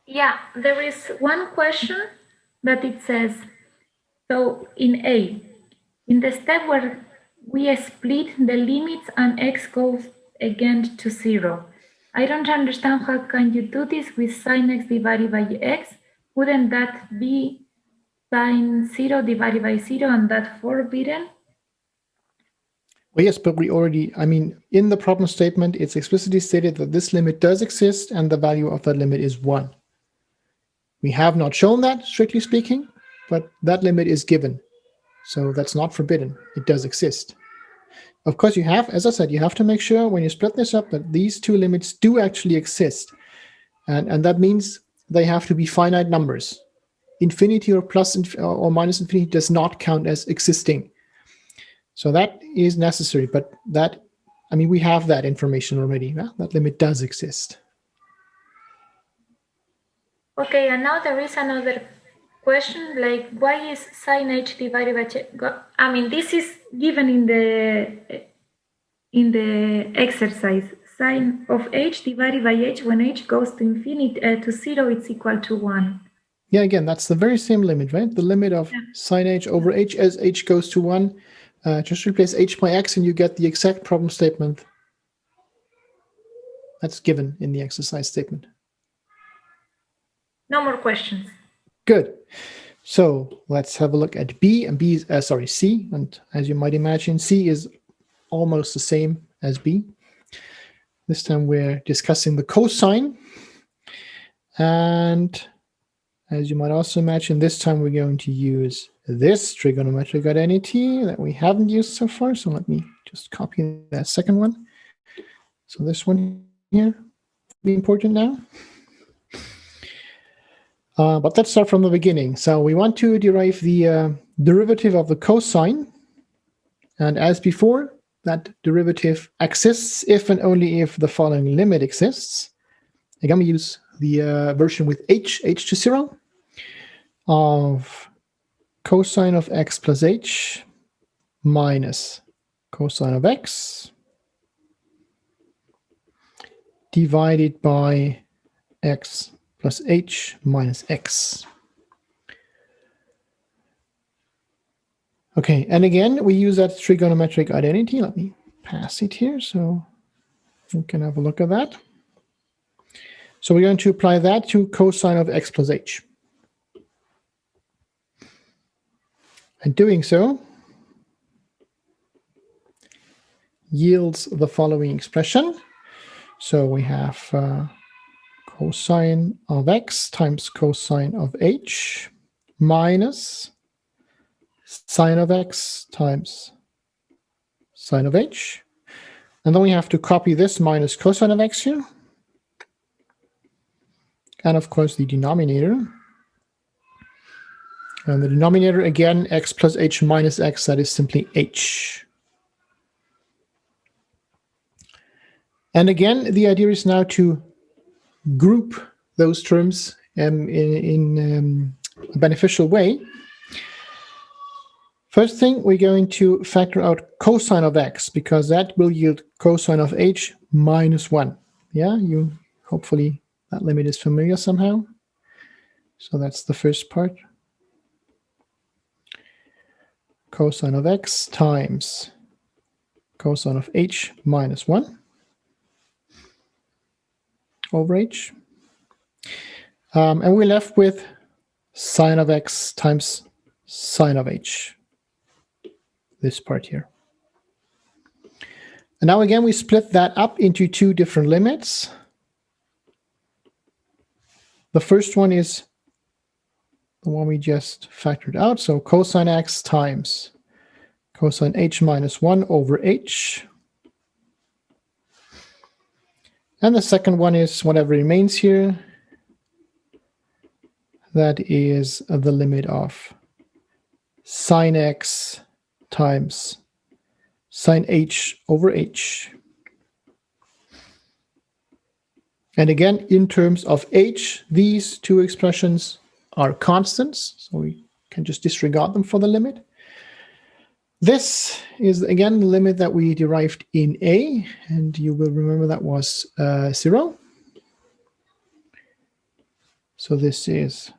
Yeah, there is one question that it says, so in A, in the step where we split the limits and x goes again to 0, I don't understand how can you do this with sine x divided by x? Wouldn't that be sine 0 divided by 0 and that forbidden?
Well, yes, but we already, in the problem statement, it's explicitly stated that this limit does exist and the value of that limit is 1. We have not shown that, strictly speaking, but that limit is given. So that's not forbidden. It does exist. Of course, you have, as I said, you have to make sure when you split this up that these two limits do actually exist. And that means they have to be finite numbers. Infinity or plus or minus infinity does not count as existing. So that is necessary, but that, we have that information already. Yeah? That limit does exist.
Okay, and now there is another question, like why is sine h divided by h? This is given in the exercise. Sine of h divided by h when h goes to infinity to 0, it's equal to 1.
Yeah, again, that's the very same limit, right? The limit of sine h over h as h goes to 1. Just replace h by x and you get the exact problem statement that's given in the exercise statement.
No more questions.
Good. So let's have a look at B and B is, C. And as you might imagine, C is almost the same as B. This time we're discussing the cosine. And as you might also imagine, this time we're going to use this trigonometric identity that we haven't used so far. So let me just copy that second one. So this one here will be important now. But let's start from the beginning. So we want to derive the derivative of the cosine. And as before, that derivative exists if and only if the following limit exists. Again, we use the version with h to 0 of cosine of x plus h minus cosine of x divided by x plus h minus x. Okay, and again, we use that trigonometric identity. Let me pass it here. So We can have a look at that. So we're going to apply that to cosine of x plus h. And doing so yields the following expression. So we have cosine of x times cosine of h minus sine of x times sine of h. And then we have to copy this minus cosine of x here. And of course the denominator. And the denominator, again, x plus h minus x, that is simply h. And again, the idea is now to group those terms in a beneficial way. First thing, we're going to factor out cosine of x, because that will yield cosine of h minus 1. Yeah, hopefully that limit is familiar somehow. So that's the first part. Cosine of x times cosine of h minus 1 over h. And we're left with sine of x times sine of h, this part here. And now again, we split that up into two different limits. The first one is the one we just factored out. So cosine x times cosine h minus 1 over h. And the second one is whatever remains here. That is the limit of sine x times sine h over h. And again, in terms of h, these two expressions are constants, so we can just disregard them for the limit. This is, again, the limit that we derived in A, and you will remember that was 0. So this is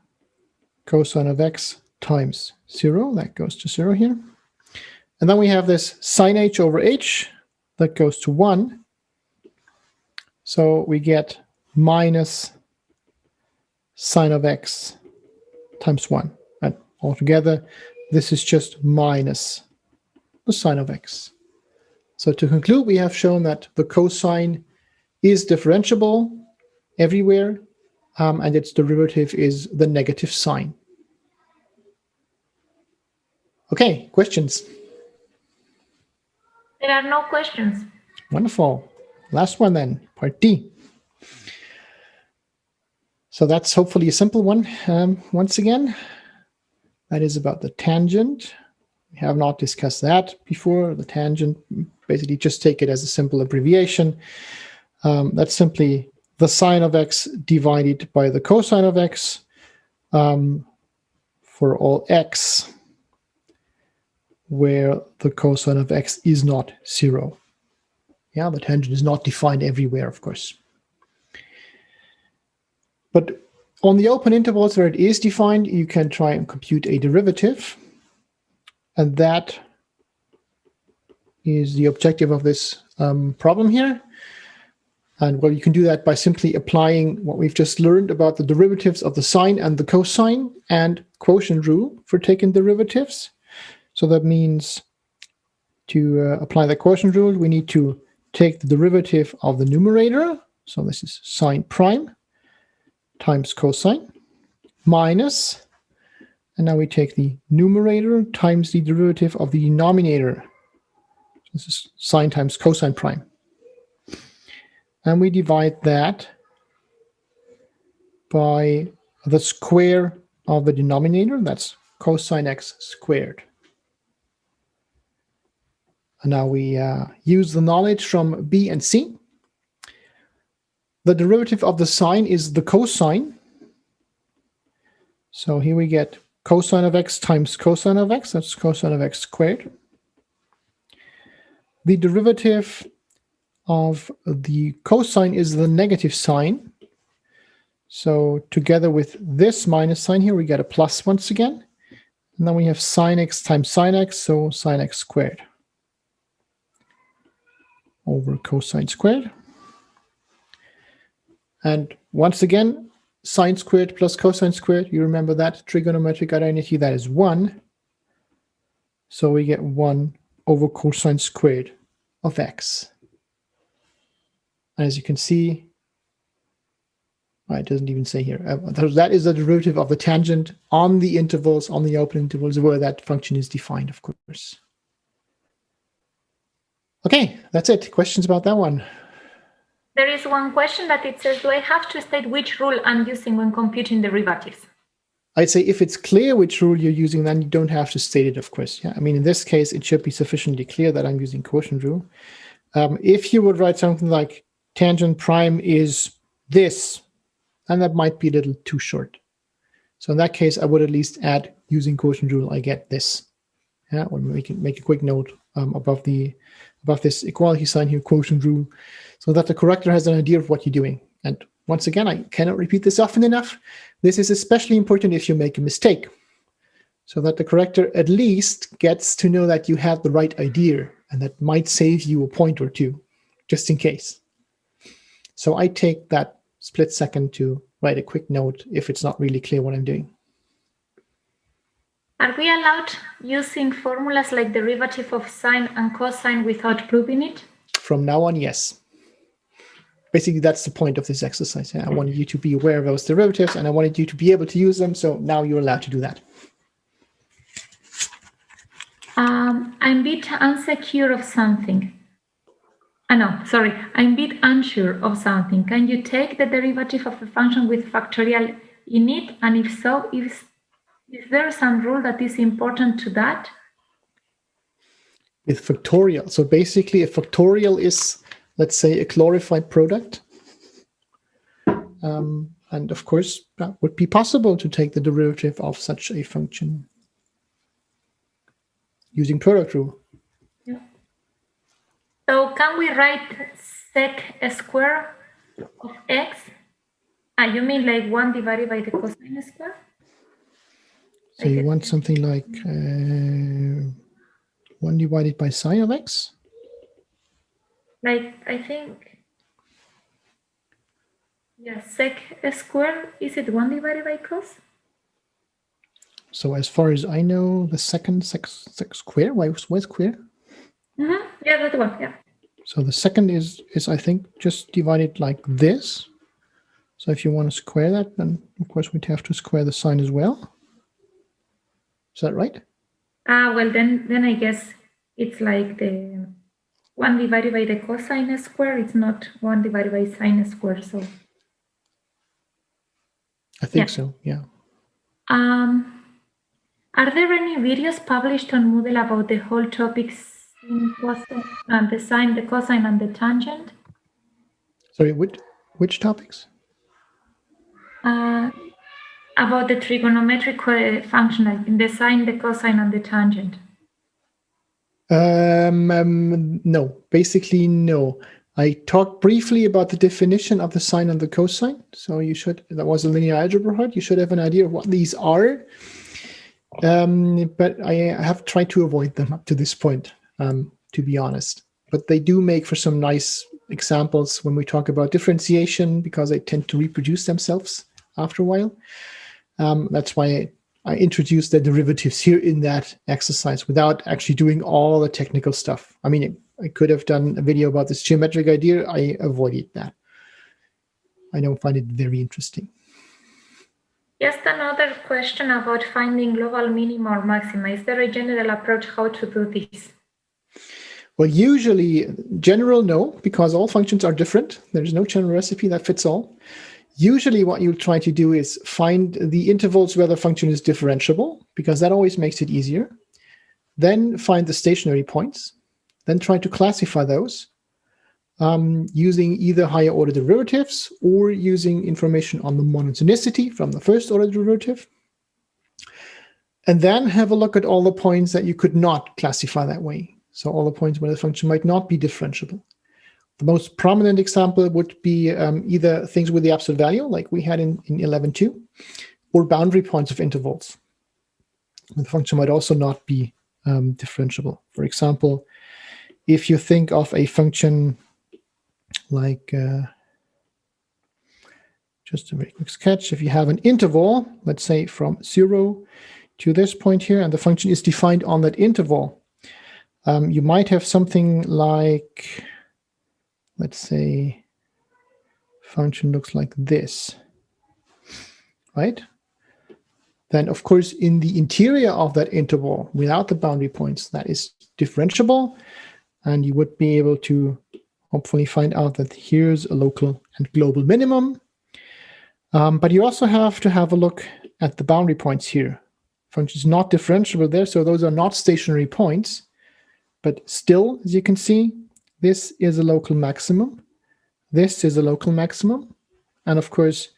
cosine of x times 0. That goes to 0 here. And then we have this sine h over h. That goes to 1. So we get minus sine of x times 1. And altogether, this is just minus the sine of x. So to conclude, we have shown that the cosine is differentiable everywhere, and its derivative is the negative sign. Okay, questions?
There are no questions.
Wonderful. Last one then, part D. So that's hopefully a simple one. Once again, that is about the tangent. We have not discussed that before. The tangent, basically just take it as a simple abbreviation. That's simply the sine of x divided by the cosine of x for all x where the cosine of x is not 0. Yeah, the tangent is not defined everywhere, of course. But on the open intervals where it is defined, you can try and compute a derivative. And that is the objective of this problem here. And well, you can do that by simply applying what we've just learned about the derivatives of the sine and the cosine and quotient rule for taking derivatives. So that means to apply the quotient rule, we need to take the derivative of the numerator. So this is sine prime times cosine minus, and now we take the numerator times the derivative of the denominator. This is sine times cosine prime. And we divide that by the square of the denominator. That's cosine x squared. And now we use the knowledge from B and C. The derivative of the sine is the cosine. So here we get cosine of x times cosine of x. That's cosine of x squared. The derivative of the cosine is the negative sign. So together with this minus sign here, we get a plus once again. And then we have sine x times sine x, so sine x squared over cosine squared. And once again, sine squared plus cosine squared, you remember that trigonometric identity, that is 1. So we get 1 over cosine squared of x. And as you can see, it doesn't even say here. That is the derivative of the tangent on the intervals, on the open intervals where that function is defined, of course. Okay, that's it. Questions about that one?
There is one question that it says, do I have to state which rule I'm using when computing derivatives?
I'd say if it's clear which rule you're using, then you don't have to state it, of course. Yeah, I mean, in this case, it should be sufficiently clear that I'm using quotient rule. If you would write something like tangent prime is this, and that might be a little too short. So in that case, I would at least add using quotient rule, I get this. Yeah, or make a quick note above this equality sign here, quotient rule, so that the corrector has an idea of what you're doing. And once again, I cannot repeat this often enough. This is especially important if you make a mistake, so that the corrector at least gets to know that you have the right idea, and that might save you a point or two, just in case. So I take that split second to write a quick note if it's not really clear what I'm doing.
Are we allowed using formulas like derivative of sine and cosine without proving it?
From now on, yes. Basically, that's the point of this exercise. I wanted you to be aware of those derivatives, and I wanted you to be able to use them, so now you're allowed to do that.
I'm a bit unsecure of something. I'm a bit unsure of something. Can you take the derivative of a function with factorial in it? And if so, is there some rule that is important to that?
With factorial. So basically, a factorial is, let's say, a glorified product. And of course, that would be possible to take the derivative of such a function using product rule.
Yeah. So can we write sec square of x? You mean like 1 divided by the cosine square?
So you want something like 1 divided by sine of x?
Like, I think, yeah, sec square, is it 1 divided by cos?
So as far as I know, the second sec square, why square?
Mm-hmm. Yeah, that one, yeah.
So the second is I think just divided like this. So if you want to square that, then of course we'd have to square the sine as well. Is that right?
Well, then I guess it's like the 1 divided by the cosine square. It's not 1 divided by sine square. So
I think so. Yeah.
Are there any videos published on Moodle about the whole topics in cosine and the sine, the cosine, and the tangent?
Sorry, which topics?
About the trigonometric function, like in the sine, the cosine, and the tangent.
No, basically no. I talked briefly about the definition of the sine and the cosine. So that was a linear algebra part. You should have an idea of what these are. But I have tried to avoid them up to this point, to be honest. But they do make for some nice examples when we talk about differentiation, because they tend to reproduce themselves after a while. That's why I introduced the derivatives here in that exercise without actually doing all the technical stuff. I mean, I could have done a video about this geometric idea. I avoided that. I don't find it very interesting.
Just another question about finding global minima or maxima. Is there a general approach how to do this?
Well, usually general, no, because all functions are different. There's no general recipe that fits all. Usually what you'll try to do is find the intervals where the function is differentiable, because that always makes it easier. Then find the stationary points. Then try to classify those using either higher order derivatives or using information on the monotonicity from the first order derivative. And then have a look at all the points that you could not classify that way. So all the points where the function might not be differentiable. The most prominent example would be either things with the absolute value, like we had in 11.2, or boundary points of intervals. The function might also not be differentiable. For example, if you think of a function like just a very quick sketch. If you have an interval, let's say from 0 to this point here, and the function is defined on that interval, you might have something like, let's say, function looks like this, right? Then, of course, in the interior of that interval, without the boundary points, that is differentiable, and you would be able to hopefully find out that here's a local and global minimum. But you also have to have a look at the boundary points here. Function is not differentiable there, so those are not stationary points. But still, as you can see, this is a local maximum. This is a local maximum. And of course,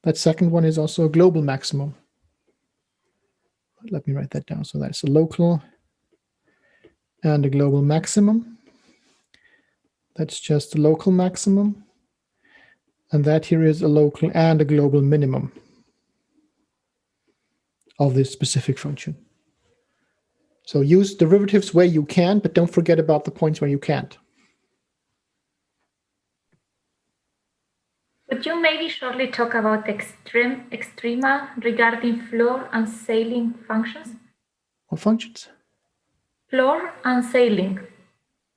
that second one is also a global maximum. Let me write that down. So that's a local and a global maximum. That's just a local maximum. And that here is a local and a global minimum of this specific function. So use derivatives where you can, but don't forget about the points where you can't.
Could you maybe shortly talk about extrema regarding floor and ceiling functions?
What functions?
Floor and ceiling.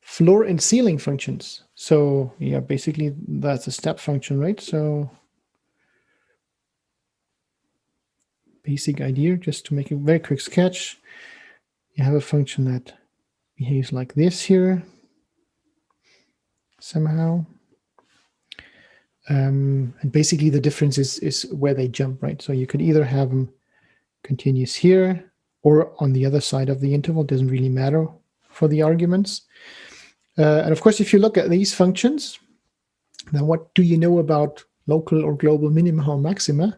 Floor and ceiling functions. So yeah, basically that's a step function, right? So basic idea, just to make a very quick sketch, you have a function that behaves like this here somehow. And basically the difference is where they jump, right? So you could either have them continuous here or on the other side of the interval, doesn't really matter for the arguments. And of course, if you look at these functions, then what do you know about local or global minima or maxima?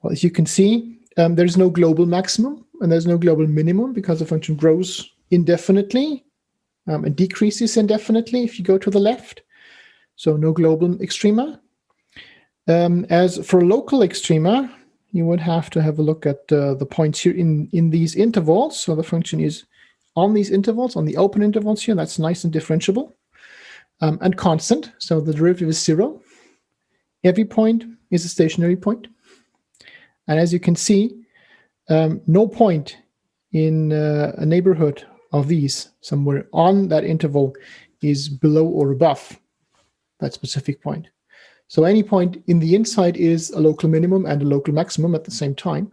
Well, as you can see, there's no global maximum and there's no global minimum because the function grows indefinitely and decreases indefinitely if you go to the left. So no global extrema. As for local extrema, you would have to have a look at the points here in these intervals. So the function is on these intervals, on the open intervals here. That's nice and differentiable and constant. So the derivative is 0. Every point is a stationary point. And as you can see, no point in a neighborhood of these somewhere on that interval is below or above that specific point. So any point in the inside is a local minimum and a local maximum at the same time.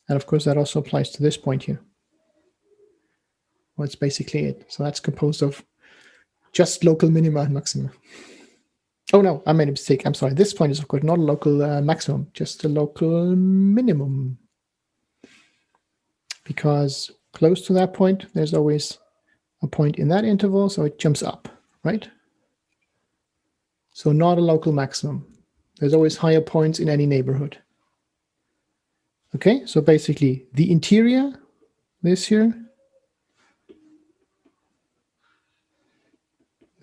And of course, that also applies to this point here. Well, that's basically it. So that's composed of just local minima and maxima. Oh, no, I made a mistake. I'm sorry. This point is, of course, not a local maximum, just a local minimum. Because close to that point, there's always a point in that interval, so it jumps up, right? So not a local maximum. There's always higher points in any neighborhood. Okay, so basically the interior, this here,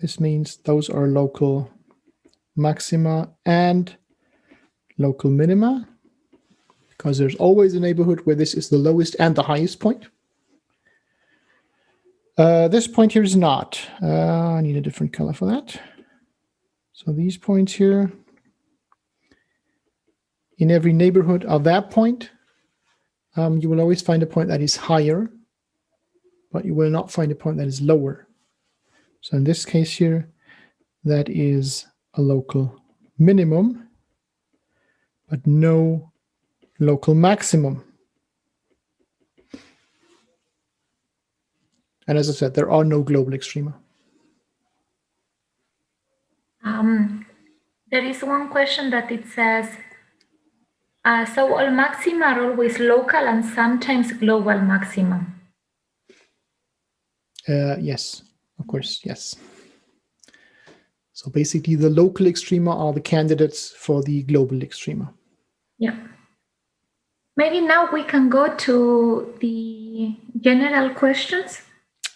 this means those are local maxima and local minima, because there's always a neighborhood where this is the lowest and the highest point. This point here is not. I need a different color for that. So these points here, in every neighborhood of that point, you will always find a point that is higher, but you will not find a point that is lower. So in this case here, that is a local minimum, but no local maximum. And as I said, there are no global extrema.
There is one question that it says, so all maxima are always local and sometimes global maximum.
Yes, of course, yes. So basically the local extrema are the candidates for the global extrema.
Yeah. Maybe now we can go to the general questions.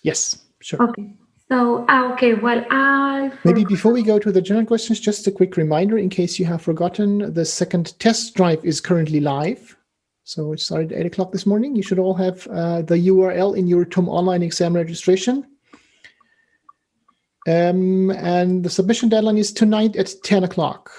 Yes, sure.
Okay. So, okay, well,
maybe before we go to the general questions, just a quick reminder in case you have forgotten, the second test drive is currently live. So it started at 8 o'clock this morning. You should all have the URL in your TOM online exam registration. And the submission deadline is tonight at 10 o'clock.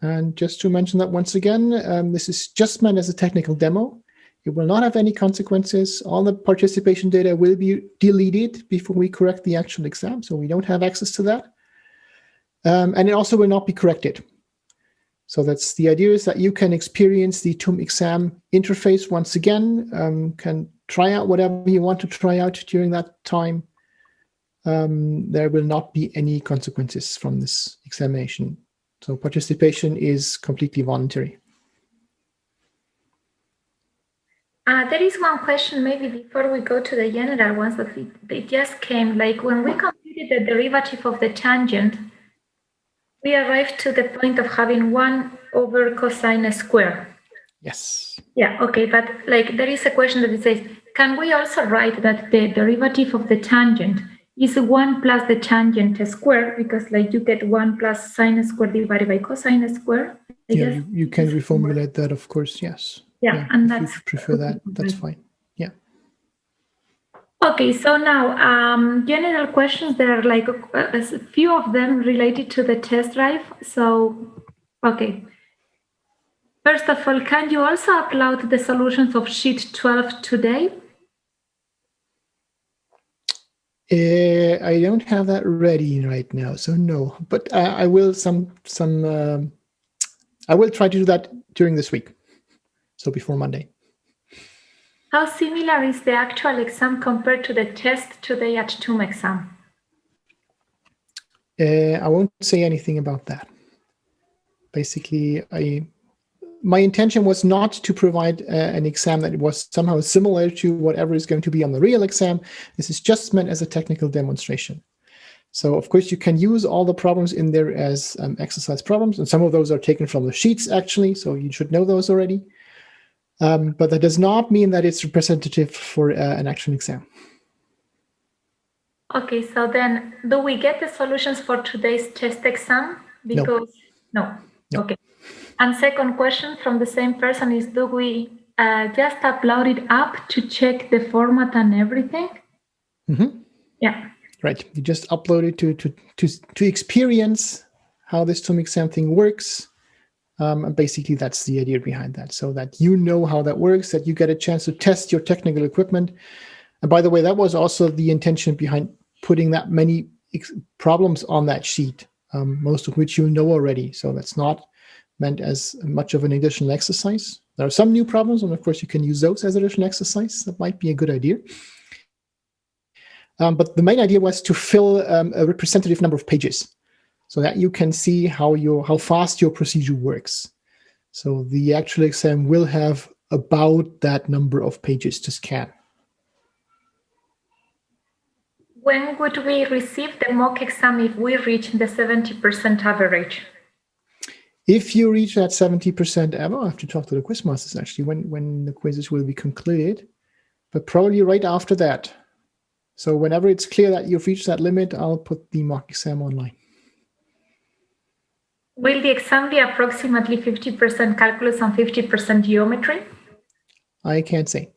And just to mention that once again, this is just meant as a technical demo. It will not have any consequences. All the participation data will be deleted before we correct the actual exam, so we don't have access to that. And it also will not be corrected. So that's the idea, is that you can experience the TUM exam interface once again, can try out whatever you want to try out during that time. There will not be any consequences from this examination. So participation is completely voluntary.
There is one question maybe before we go to the general ones that they just came. Like when we computed the derivative of the tangent, we arrived to the point of having 1 over cosine square.
Yes.
Yeah, okay, but like there is a question that it says, can we also write that the derivative of the tangent is 1 plus the tangent square, because like you get 1 plus sine square divided by cosine square?
Yeah, you can reformulate that, of course, yes.
Yeah, and
if
that's
you prefer that, that's fine. Yeah.
Okay, so now general questions. There are like a few of them related to the test drive. So, okay. First of all, can you also upload the solutions of sheet 12 today?
I don't have that ready right now, so no. But I will I will try to do that during this week, so before Monday.
How similar is the actual exam compared to the test today at TUM exam?
I won't say anything about that. Basically, my intention was not to provide an exam that was somehow similar to whatever is going to be on the real exam. This is just meant as a technical demonstration. So, of course, you can use all the problems in there as exercise problems, and some of those are taken from the sheets, actually, so you should know those already. But that does not mean that it's representative for an actual exam.
Okay, so then do we get the solutions for today's test exam? Because no. Okay. And second question from the same person is, do we just upload it up to check the format and everything?
Mm-hmm.
Yeah.
Right. You just upload it to experience how this TUM exam thing works. And basically, that's the idea behind that, so that you know how that works, that you get a chance to test your technical equipment. And by the way, that was also the intention behind putting that many problems on that sheet, most of which you know already. So that's not meant as much of an additional exercise. There are some new problems, and of course, you can use those as additional exercise. That might be a good idea. But the main idea was to fill a representative number of pages, so that you can see how fast your procedure works. So the actual exam will have about that number of pages to scan.
When would we receive the mock exam if we reach the 70% average?
If you reach that 70%, I have to talk to the quizmasters actually when the quizzes will be concluded, but probably right after that. So whenever it's clear that you've reached that limit, I'll put the mock exam online.
Will the exam be approximately 50% calculus and 50% geometry?
I can't say.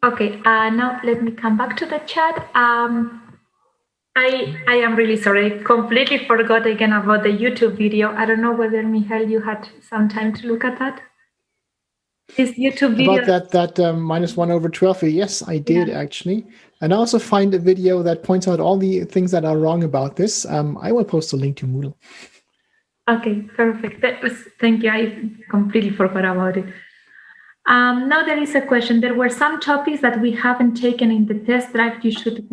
Okay, now let me come back to the chat. I am really sorry. I completely forgot again about the YouTube video. I don't know whether, Michael, you had some time to look at that. This YouTube video.
About that -1/12, yes, I did actually. And I also find a video that points out all the things that are wrong about this. I will post a link to Moodle.
Okay, perfect. Thank you. I completely forgot about it. Now there is a question. There were some topics that we haven't taken in the test drive. Should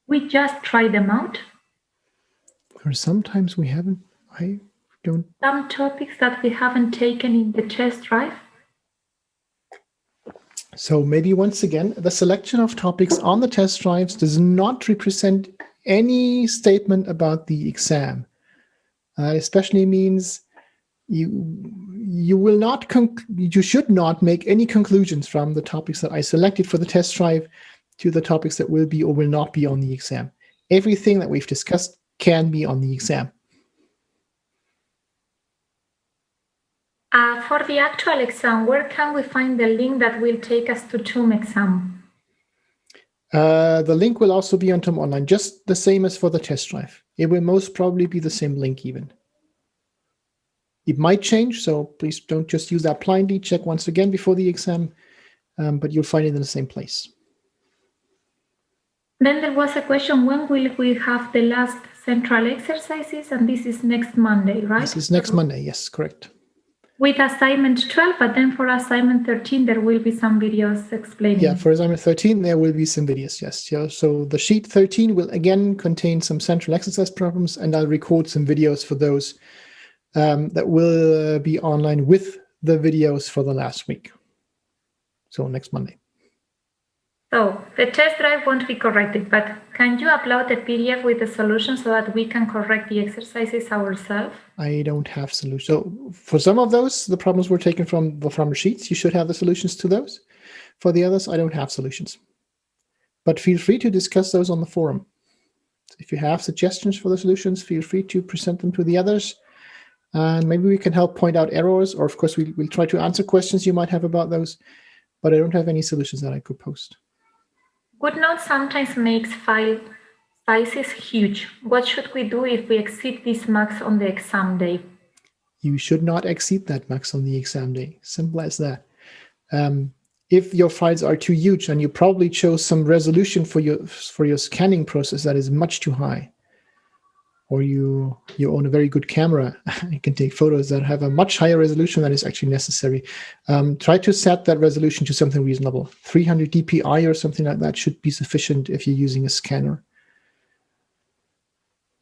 we just try them out?
Or sometimes we haven't. I don't.
Some topics that we haven't taken in the test drive.
So maybe once again, the selection of topics on the test drives does not represent any statement about the exam. Especially means you will not you should not make any conclusions from the topics that I selected for the test drive to the topics that will be or will not be on the exam. Everything that we've discussed can be on the exam.
For the actual exam, where can we find the link that will take us to TUM exam?
The link will also be on TOM Online, just the same as for the test drive. It will most probably be the same link even. It might change, so please don't just use that blindly. Check once again before the exam, but you'll find it in the same place.
Then there was a question, when will we have the last central exercises? And this is next Monday, right?
This is next Monday, yes, correct.
With assignment 12, but then for assignment 13, there will be some videos explaining.
Yeah, for assignment 13, there will be some videos, yes. Yeah, so the sheet 13 will again contain some central exercise problems, and I'll record some videos for those that will be online with the videos for the last week. So next Monday.
So the test drive won't be corrected, but can you upload a PDF with the solution so that we can correct the exercises ourselves?
I don't have solutions. So for some of those, the problems were taken from the sheets. You should have the solutions to those. For the others, I don't have solutions. But feel free to discuss those on the forum. If you have suggestions for the solutions, feel free to present them to the others. And maybe we can help point out errors, or of course, we'll try to answer questions you might have about those. But I don't have any solutions that I could post.
GoodNotes sometimes makes file sizes huge. What should we do if we exceed this max on the exam day?
You should not exceed that max on the exam day. Simple as that. If your files are too huge, and you probably chose some resolution for your scanning process that is much too high, or you own a very good camera, you can take photos that have a much higher resolution than is actually necessary. Try to set that resolution to something reasonable. 300 dpi or something like that should be sufficient if you're using a scanner.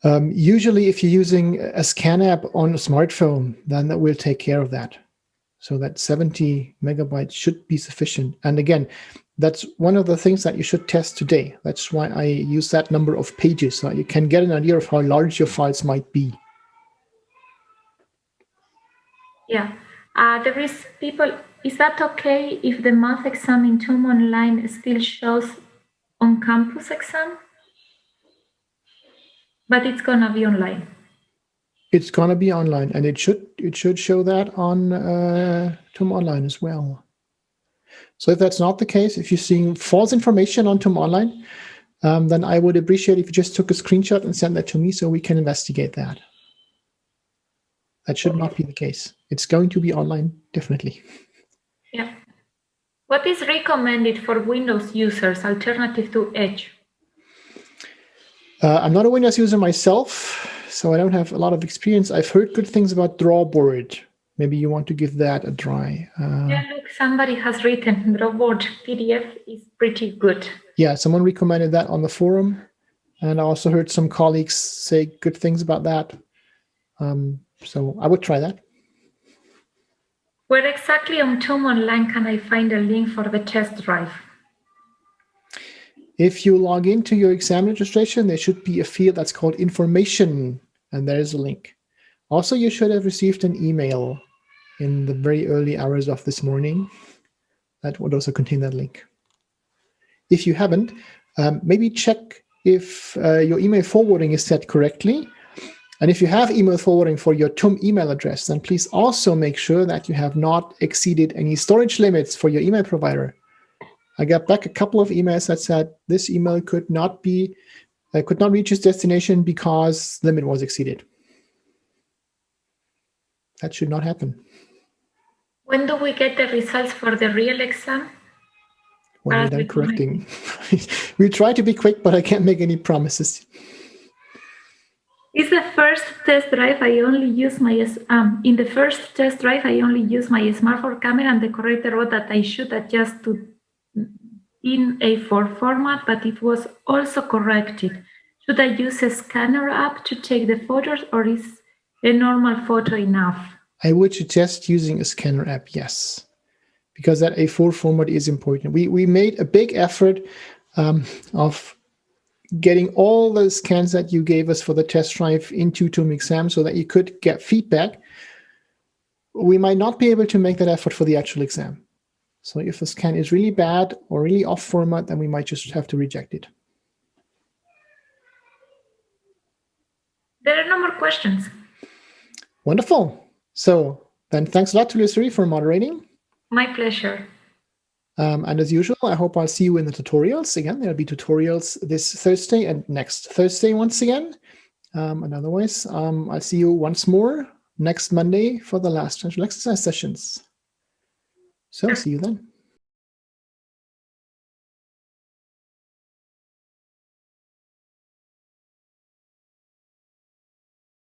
Usually, if you're using a scan app on a smartphone, then that will take care of that. So that 70 megabytes should be sufficient. And again, that's one of the things that you should test today. That's why I use that number of pages, so you can get an idea of how large your files might be.
Yeah, there is people, is that okay if the math exam in TOM Online still shows on campus exam? But it's gonna be online.
It's gonna be online, and it should show that on TOM Online as well. So if that's not the case, if you're seeing false information on TOM Online, then I would appreciate if you just took a screenshot and sent that to me so we can investigate that. That should not be the case. It's going to be online, definitely.
Yeah. What is recommended for Windows users alternative to Edge?
I'm not a Windows user myself, so I don't have a lot of experience. I've heard good things about Drawboard. Maybe you want to give that a try.
Yeah, look, somebody has written Drawboard PDF is pretty good.
Yeah, someone recommended that on the forum. And I also heard some colleagues say good things about that. So I would try that.
Where exactly on TOM Online can I find a link for the test drive?
If you log into your exam registration, there should be a field that's called information, and there is a link. Also, you should have received an email in the very early hours of this morning that would also contain that link. If you haven't, maybe check if your email forwarding is set correctly. And if you have email forwarding for your TOM email address, then please also make sure that you have not exceeded any storage limits for your email provider. I got back a couple of emails that said this email could not reach its destination because the limit was exceeded. That should not happen.
When do we get the results for the real exam?
When you're done correcting. We try to be quick, but I can't make any promises.
In the first test drive, I only use my smartphone camera, and the corrector wrote that I should adjust to in A4 format, but it was also corrected. Should I use a scanner app to take the photos, or is a normal photo enough?
I would suggest using a scanner app, yes, because that A4 format is important. We made a big effort of getting all the scans that you gave us for the test drive into TOM exam so that you could get feedback. We might not be able to make that effort for the actual exam. So if a scan is really bad or really off format, then we might just have to reject it.
There are no more questions.
Wonderful. So then thanks a lot to Lucy for moderating.
My pleasure.
And as usual, I hope I'll see you in the tutorials. Again, there'll be tutorials this Thursday and next Thursday once again. And otherwise, I'll see you once more next Monday for the last central exercise sessions. So see you then.